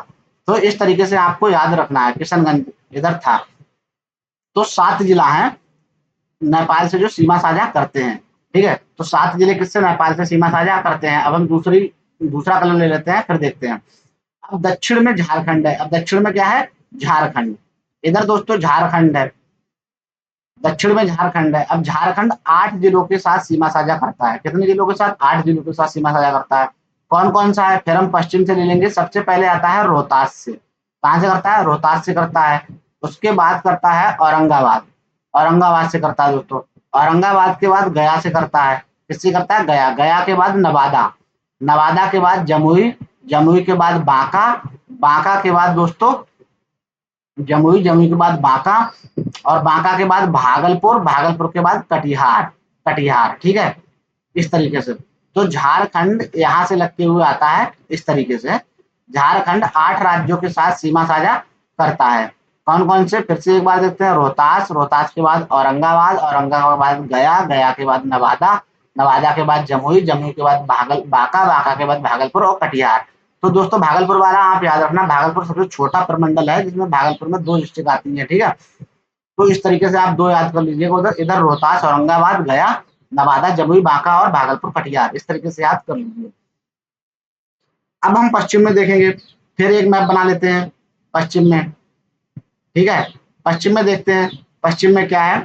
[SPEAKER 1] तो इस तरीके से आपको याद रखना है, किशनगंज इधर था। तो 7 जिला है नेपाल से जो सीमा साझा करते हैं। ठीक है, तो 7 जिले किससे नेपाल से सीमा साझा करते हैं। अब हम दूसरा कलर ले लेते हैं, फिर देखते हैं। अब दक्षिण में झारखंड है, अब दक्षिण में क्या है, झारखंड। इधर दोस्तों झारखंड है, दक्षिण में झारखंड है। अब झारखंड 8 जिलों के साथ सीमा साझा करता है, कितने जिलों के साथ, 8 जिलों के साथ सीमा साझा करता है। कौन कौन सा है, फिर हम पश्चिम से ले लेंगे। सबसे पहले आता है रोहतास से, कहाँ से करता है, रोहतास से करता है। उसके बाद करता है औरंगाबाद, औरंगाबाद से करता है दोस्तों। औरंगाबाद के बाद गया से करता है, किससे करता है, गया, गया के बाद नवादा, नवादा के बाद जमुई, जमुई के बाद बांका, बांका के बाद दोस्तों, जमुई, जमुई के बाद बांका, और बांका के बाद भागलपुर, भागलपुर के बाद कटिहार, कटिहार। ठीक है, इस तरीके से। तो झारखंड यहाँ से लगते हुए आता है इस तरीके से। झारखंड 8 राज्यों के साथ सीमा साझा करता है। कौन कौन से, फिर से एक बार देखते हैं। रोहतास, रोहतास के बाद औरंगाबाद, औरंगाबाद के बाद गया, गया के बाद नवादा, नवादा के बाद जमुई, जमुई के बाद बांका, बांका के बाद भागलपुर और कटिहार। तो दोस्तों भागलपुर वाला आप याद रखना, भागलपुर सबसे छोटा प्रमंडल है जिसमें भागलपुर में 2 डिस्ट्रिक्ट आती है। ठीक है, तो इस तरीके से आप 2 याद कर लीजिएगा, उधर इधर रोहतास, औरंगाबाद, गया, नवादा, जमुई, बांका और भागलपुर, कटिहार, इस तरीके से याद कर लीजिए। अब हम पश्चिम में देखेंगे, फिर एक मैप बना लेते हैं पश्चिम में। ठीक है, पश्चिम में देखते हैं, पश्चिम में क्या है,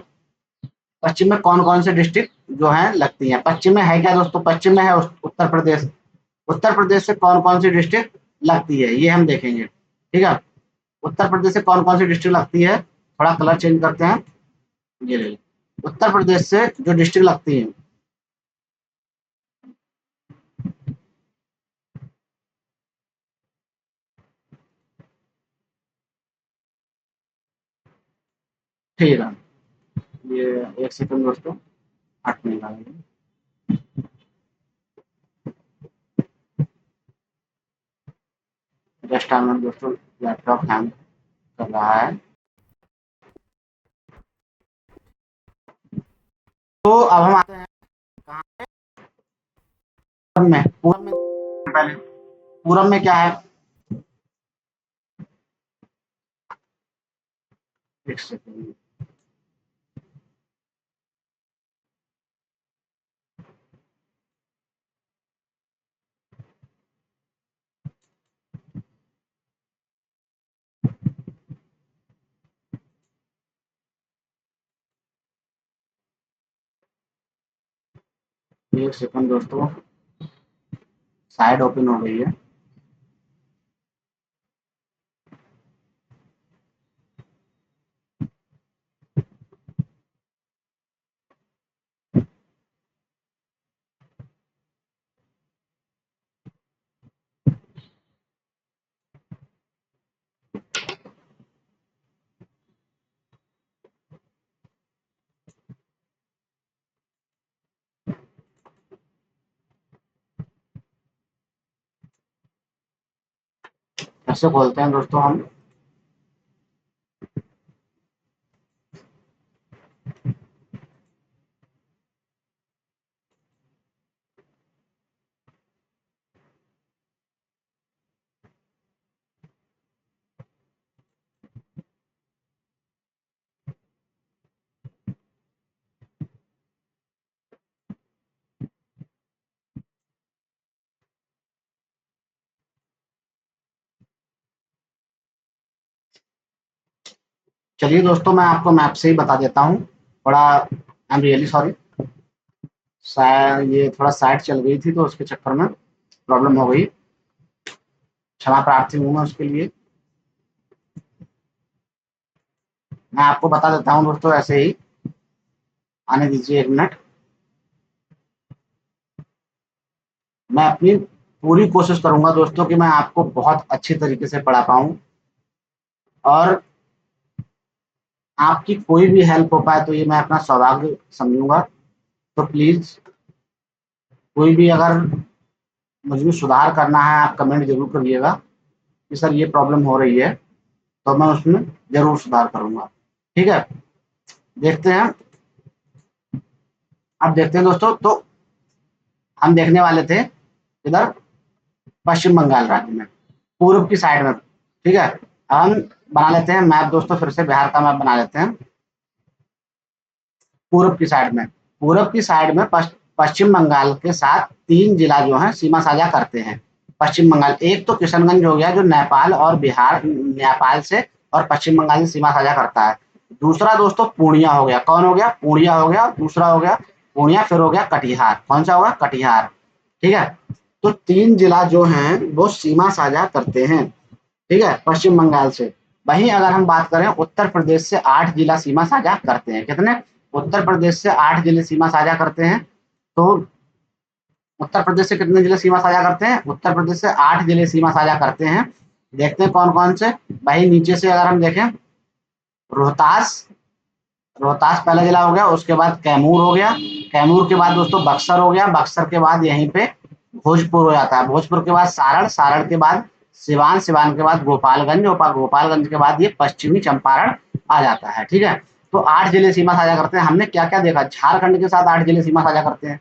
[SPEAKER 1] पश्चिम में कौन कौन से डिस्ट्रिक्ट जो है लगती हैं। पश्चिम में है क्या दोस्तों, पश्चिम में है उत्तर प्रदेश। उत्तर प्रदेश से कौन कौन सी डिस्ट्रिक्ट लगती है, ये हम देखेंगे। ठीक है, उत्तर प्रदेश से कौन कौन सी डिस्ट्रिक्ट लगती है, थोड़ा कलर चेंज करते हैं, ये ले लो। उत्तर प्रदेश से जो डिस्ट्रिक्ट लगती है, ठीक है, ये एक सेकंड दोस्तों, हटने का जस्ट हमें दोस्तों लैपटॉप हैंग कर रहा है। तो अब हम आते हैं कहाँ, पूरब में, पूरब में पहले, पूरब में क्या है, एक सेकंड, एक सेकंड दोस्तों, साइड ओपन हो गई है। फिर से खोलते हैं दोस्तों हम। चलिए दोस्तों, मैं आपको मैप से ही बता देता हूँ। थोड़ा आई एम रियली सॉरी, शायद ये थोड़ा साइड चल गई थी तो उसके चक्कर में प्रॉब्लम हो गई। क्षमा प्रार्थी हूँ मैं उसके लिए। मैं आपको बता देता हूँ दोस्तों ऐसे ही। आने दीजिए 1 मिनट। मैं अपनी पूरी कोशिश करूंगा दोस्तों कि मैं आपको बहुत अच्छी तरीके से पढ़ा पाऊँ, और आपकी कोई भी हेल्प हो पाए तो ये मैं अपना सौभाग्य समझूंगा। तो प्लीज, कोई भी अगर मुझे सुधार करना है, आप कमेंट जरूर करिएगा कि सर ये प्रॉब्लम हो रही है, तो मैं उसमें जरूर सुधार करूंगा। ठीक है, देखते हैं। अब देखते हैं दोस्तों, तो हम देखने वाले थे इधर पश्चिम बंगाल राज्य में, पूर्व की साइड में। ठीक है, अब हम बना लेते हैं मैप दोस्तों, फिर से बिहार का मैप बना लेते हैं। पूर्व की साइड में, पूर्व की साइड में पश्चिम बंगाल के साथ 3 जिला जो है सीमा साझा करते हैं। पश्चिम बंगाल, एक तो किशनगंज हो गया जो नेपाल और बिहार, नेपाल से और पश्चिम बंगाल से सीमा साझा करता है। दूसरा दोस्तों पूर्णिया हो गया। कौन हो गया? पूर्णिया हो गया। दूसरा हो गया पूर्णिया, फिर हो गया कटिहार। कौन सा होगा? कटिहार। ठीक है, तो 3 जिला जो हैं वो सीमा साझा करते हैं, ठीक है, पश्चिम बंगाल से। वहीं अगर हम बात करें उत्तर प्रदेश से 8 जिला सीमा साझा करते हैं। कितने? उत्तर प्रदेश से 8 जिले सीमा साझा करते हैं। तो उत्तर प्रदेश से कितने जिले सीमा साझा करते हैं? उत्तर प्रदेश से 8 जिले सीमा साझा करते हैं। देखते हैं कौन कौन से। भाई नीचे से अगर हम देखें, रोहतास, रोहतास पहला जिला हो गया। उसके बाद कैमूर हो गया। कैमूर के बाद दोस्तों बक्सर हो गया। बक्सर के बाद यहीं पे भोजपुर हो जाता है। भोजपुर के बाद सारण, सारण के बाद सिवान, सिवान के बाद गोपालगंज, गोपालगंज के बाद ये पश्चिमी चंपारण आ जाता है। ठीक है, तो 8 जिले सीमा साझा करते हैं। हमने क्या क्या देखा? झारखंड के साथ 8 जिले सीमा साझा करते हैं,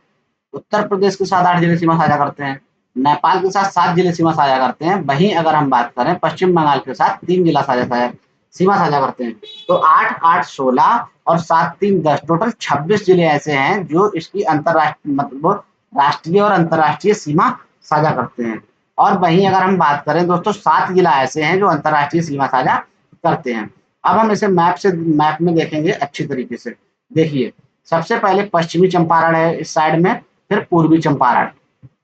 [SPEAKER 1] उत्तर प्रदेश के साथ 8 जिले सीमा साझा करते हैं, नेपाल के साथ 7 जिले सीमा साझा करते हैं। वहीं अगर हम बात करें पश्चिम बंगाल के साथ 3 जिला साझा सीमा साझा करते हैं। तो 8 8 16 और 7 3 10, टोटल 26 जिले ऐसे हैं जो इसकी अंतरराष्ट्रीय, मतलब राष्ट्रीय और अंतरराष्ट्रीय सीमा साझा करते हैं। और वहीं अगर हम बात करें दोस्तों, 7 जिला ऐसे हैं जो अंतरराष्ट्रीय सीमा साझा करते हैं। अब हम इसे मैप में देखेंगे अच्छी तरीके से। देखिए, सबसे पहले पश्चिमी चंपारण है इस साइड में, फिर पूर्वी चंपारण।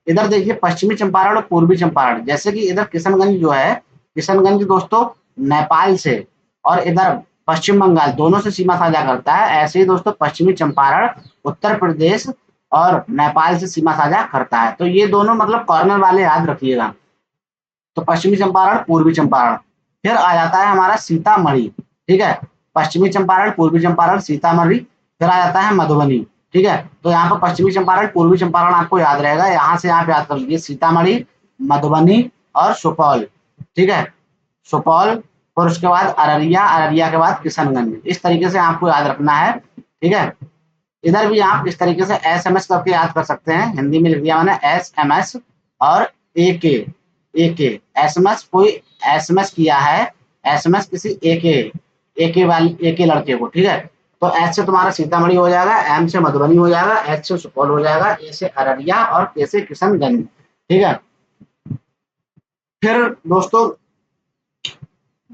[SPEAKER 1] इधर देखिए पश्चिमी चंपारण और पूर्वी चंपारण, जैसे कि इधर किशनगंज जो है, किशनगंज दोस्तों नेपाल से और इधर पश्चिम बंगाल दोनों से सीमा साझा करता है। ऐसे ही दोस्तों पश्चिमी चंपारण उत्तर प्रदेश और नेपाल से सीमा साझा करता है। तो ये दोनों मतलब कॉर्नर वाले याद रखिएगा। तो पश्चिमी चंपारण, पूर्वी चंपारण। फिर आ जाता है हमारा सीतामढ़ी। ठीक है, पश्चिमी चंपारण, पूर्वी चंपारण, सीतामढ़ी। फिर आ जाता है मधुबनी। ठीक है, तो यहाँ पर पश्चिमी चंपारण, पूर्वी चंपारण आपको याद रहेगा। यहाँ से आप याद कर लीजिए सीतामढ़ी, मधुबनी और सुपौल। ठीक है, सुपौल, और उसके बाद अररिया, अररिया के बाद किशनगंज। इस तरीके से आपको याद रखना है। ठीक है, इधर भी आप इस तरीके से एस एम एस करके याद कर सकते हैं। हिंदी में लिख दिया मैंने एस एम एस और ए के। ए के एस एम एस, कोई एस एम एस किया है, एस एम एस किसी ए के वाली ए के लड़के को। ठीक है, तो एस से तुम्हारा सीतामढ़ी हो जाएगा, एम से मधुबनी हो जाएगा, एच से सुपौल हो जाएगा, ए से अररिया और के से किशनगंज। ठीक है, फिर दोस्तों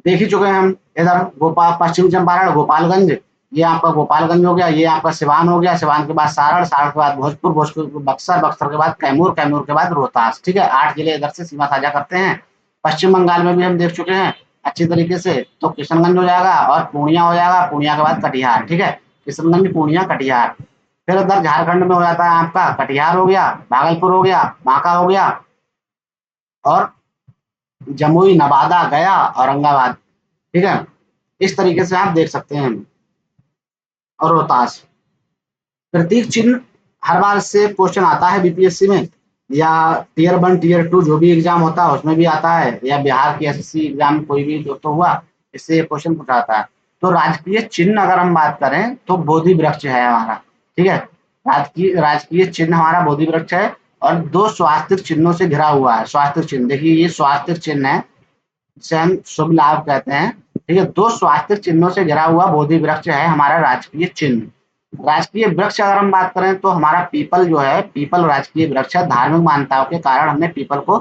[SPEAKER 1] देख ही चुके हैं हम इधर गोपाल, पश्चिम चंपारण गोपालगंज, ये आपका गोपालगंज हो गया। ये आपका सिवान हो गया। सिवान के बाद सारण, सारण के बाद भोजपुर, भोजपुर के बक्सर, बक्सर के बाद कैमूर, कैमूर के बाद रोहतास। ठीक है, 8 जिले इधर से सीमा साझा करते हैं। पश्चिम बंगाल में भी हम देख चुके हैं अच्छी तरीके से। तो किशनगंज हो जाएगा और पूर्णिया हो जाएगा। पूर्णिया के बाद कटिहार। ठीक है, किशनगंज, पूर्णिया, कटिहार। फिर इधर झारखंड में हो जाता है आपका कटिहार हो गया, भागलपुर हो गया, बांका हो गया, और जमुई, नवादा, गया, औरंगाबाद। ठीक है, इस तरीके से आप देख सकते हैं। और रोहतास, प्रतीक चिन्ह हर बार से क्वेश्चन आता है बीपीएससी में। या टियर 1 टियर 2 जो भी एग्जाम होता है उसमें भी आता है, या बिहार की एसएससी एग्जाम कोई भी दोस्तों हुआ, इससे ये क्वेश्चन पूछा जाता है। तो राजकीय चिन्ह अगर हम बात करें तो बोधि वृक्ष है हमारा, ठीक है। राजकीय राजकीय चिन्ह हमारा बोधि वृक्ष है, और 2 स्वास्तिक चिन्हों से घिरा हुआ है। स्वास्तिक चिन्ह देखिए, ये स्वास्तिक चिन्ह है जिसे हम शुभ लाभ कहते हैं, ठीक है। 2 स्वास्तिक चिन्हों से घिरा हुआ बोधि वृक्ष है हमारा राजकीय चिन्ह। राजकीय वृक्ष अगर हम बात करें तो हमारा पीपल जो है, पीपल राजकीय वृक्ष है। धार्मिक मान्यताओं के कारण हमने पीपल को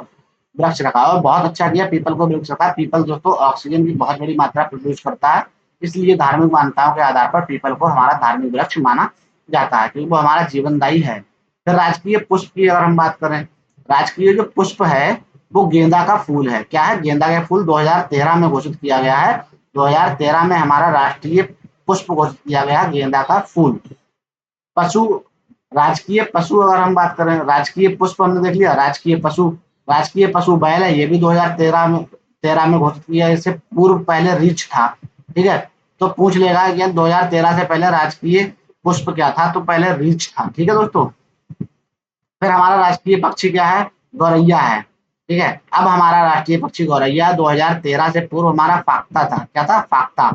[SPEAKER 1] वृक्ष रखा, और बहुत अच्छा किया पीपल को वृक्ष रखा। पीपल दोस्तों ऑक्सीजन की बहुत बड़ी मात्रा प्रोड्यूस करता है, इसलिए धार्मिक मान्यताओं के आधार पर पीपल को हमारा धार्मिक वृक्ष माना जाता है, क्योंकि वो हमारा जीवनदायी है। फिर राजकीय पुष्प की अगर हम बात करें, राजकीय जो पुष्प है वो गेंदा का फूल है। क्या है? गेंदा का फूल 2013 में घोषित किया गया है। 2013 में हमारा राष्ट्रीय पुष्प घोषित किया गया गेंदा का फूल। पशु, राजकीय पशु अगर हम बात करें, राजकीय पुष्प हमने देख लिया, राजकीय पशु बैल है, ये भी 2013 में घोषित किया। इससे पूर्व पहले रीछ था, ठीक है। तो पूछ लेगा कि 2013 से पहले राजकीय पुष्प क्या था, तो पहले रीछ था, ठीक है दोस्तों। फिर हमारा राष्ट्रीय पक्षी क्या है? गौरैया है, ठीक है। अब हमारा राष्ट्रीय पक्षी गौरैया, 2013 से पूर्व हमारा फाख्ता था। क्या था? फाख्ता।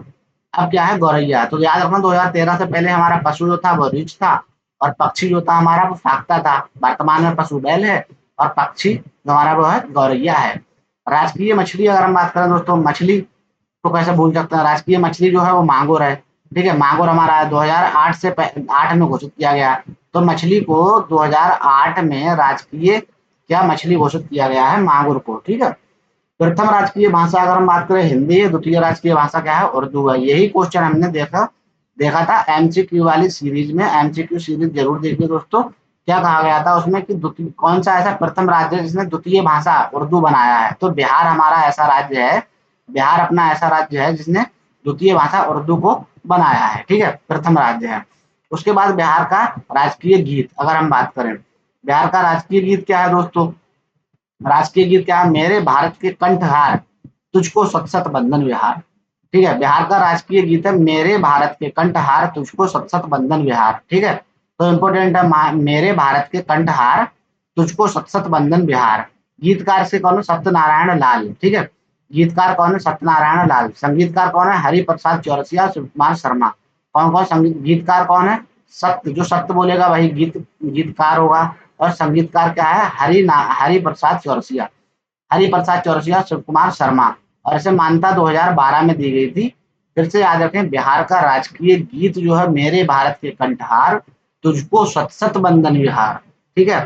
[SPEAKER 1] अब क्या है? गौरैया। तो याद रखना 2013 से पहले हमारा पशु जो था वो रीछ था, और पक्षी जो था हमारा वो फाख्ता था। वर्तमान में पशु बैल है, और पक्षी जो हमारा वो है गौरैया है। राजकीय मछली अगर हम बात करें दोस्तों, मछली तो कैसे भूल सकते हैं, राजकीय मछली जो है वो मांगुर है, ठीक है। मांगुर हमारा 2008 से 8 में घोषित किया गया। तो मछली को 2008 में राजकीय क्या मछली घोषित किया गया है? मांगुर को, ठीक है। प्रथम राजकीय भाषा अगर हम बात करें हिंदी है, द्वितीय राजकीय भाषा क्या है? उर्दू है। यही क्वेश्चन हमने देखा देखा था एमसीक्यू वाली सीरीज में। एमसीक्यू सीरीज जरूर देखिए दोस्तों। क्या कहा गया था उसमें कि कौन सा ऐसा प्रथम राज्य है जिसने द्वितीय भाषा उर्दू बनाया है? तो बिहार हमारा ऐसा राज्य है, बिहार अपना ऐसा राज्य है जिसने द्वितीय भाषा उर्दू को बनाया है, ठीक है, प्रथम राज्य है। उसके बाद बिहार का राजकीय गीत अगर हम बात करें, बिहार का राजकीय गीत क्या है दोस्तों? राजकीय गीत क्या है? मेरे भारत के कंठहार तुझको सत सत बंधन विहार, ठीक है। बिहार का राजकीय गीत है मेरे भारत के कंठहार तुझको सत सत बंधन विहार, ठीक है। तो इम्पोर्टेंट है मेरे भारत के कंठहार तुझको सत सत बंधन विहार। गीतकार से कौन है? सत्यनारायण लाल, ठीक है। गीतकार कौन है? सत्यनारायण लाल। संगीतकार कौन है? हरिप्रसाद चौरसिया, शिव कुमार शर्मा। कौन कौन संगीत गीतकार कौन है? सत्य, जो सत्य बोलेगा वही गीतकार होगा। और संगीतकार क्या है? हरिप्रसाद चौरसिया, हरिप्रसाद चौरसिया, शिव कुमार शर्मा। और इसे मान्यता 2012 में दी गई थी। फिर से याद रखें, बिहार का राजकीय गीत जो है मेरे भारत के कंठहार तुझको सत सत बंधन विहार, ठीक है।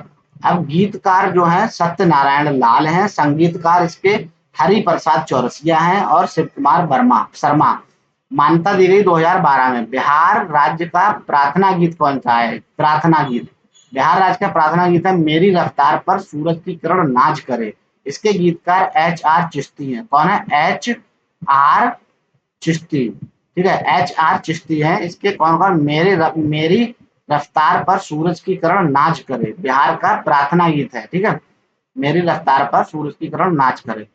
[SPEAKER 1] अब गीतकार जो है सत्यनारायण लाल हैं, संगीतकार इसके हरिप्रसाद चौरसिया हैं, और शिव कुमार वर्मा शर्मा। मान्यता दी गई 2012 में। बिहार राज्य का प्रार्थना गीत कौन सा है? प्रार्थना गीत, बिहार राज्य का प्रार्थना गीत है मेरी रफ्तार पर सूरज की किरण नाच करे। इसके गीतकार HR चिश्ती हैं। कौन है? HR चिश्ती, ठीक है। HR चिश्ती है इसके। कौन कौन? मेरी रफ्तार पर सूरज की किरण नाच करे, बिहार का प्रार्थना गीत है, ठीक है। मेरी रफ्तार पर सूरज की किरण नाच करे।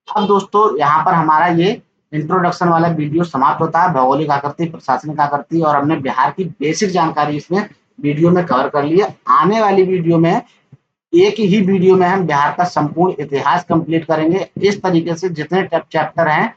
[SPEAKER 1] अब दोस्तों यहाँ पर हमारा ये इंट्रोडक्शन वाला वीडियो समाप्त होता है। भौगोलिक आकृति, प्रशासनिक आकृति, और हमने बिहार की बेसिक जानकारी इसमें वीडियो में कवर कर लिया। आने वाली वीडियो में एक ही वीडियो में हम बिहार का संपूर्ण इतिहास कंप्लीट करेंगे। इस तरीके से जितने चैप्टर हैं,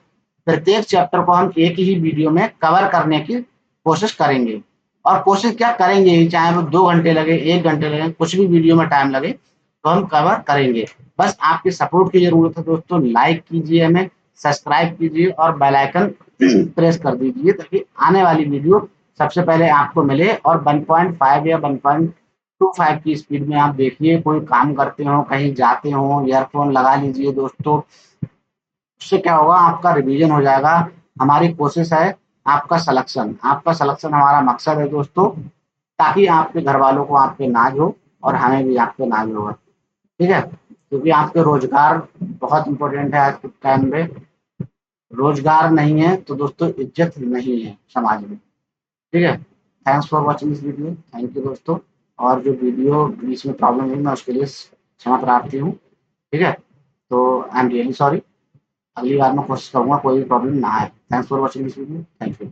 [SPEAKER 1] प्रत्येक चैप्टर को हम एक ही वीडियो में कवर करने की कोशिश करेंगे। और कोशिश क्या करेंगे ही, चाहे वो 2 घंटे लगे, 1 घंटे लगे, कुछ भी वीडियो में टाइम लगे तो हम कवर करेंगे। बस आपकी सपोर्ट की जरूरत है दोस्तों। लाइक कीजिए, हमें सब्सक्राइब कीजिए, और बेल आइकन प्रेस कर दीजिए, ताकि आने वाली वीडियो सबसे पहले आपको मिले। और 1.5 या 1.25 की स्पीड में आप देखिए। कोई काम करते हो, कहीं जाते हो, ईयरफोन लगा लीजिए दोस्तों। उससे क्या होगा? आपका रिवीजन हो जाएगा। हमारी कोशिश है आपका सिलेक्शन हमारा मकसद है दोस्तों, ताकि आपके घर वालों को आप पे नाज हो, और हमें भी आप पे नाज होगा, ठीक है। क्योंकि आपके रोजगार बहुत इंपॉर्टेंट है आज के टाइम पे। रोजगार नहीं है तो दोस्तों इज्जत नहीं है समाज में, ठीक है। Thanks for watching this video. Thank you दोस्तों। और जो वीडियो बीच में प्रॉब्लम हुई मैं उसके लिए क्षमा प्रार्थी हूँ, ठीक है। तो आई एम रियली सॉरी। अगली बार मैं कोशिश करूंगा कोई भी प्रॉब्लम ना आए। Thanks for watching this video. Thank you.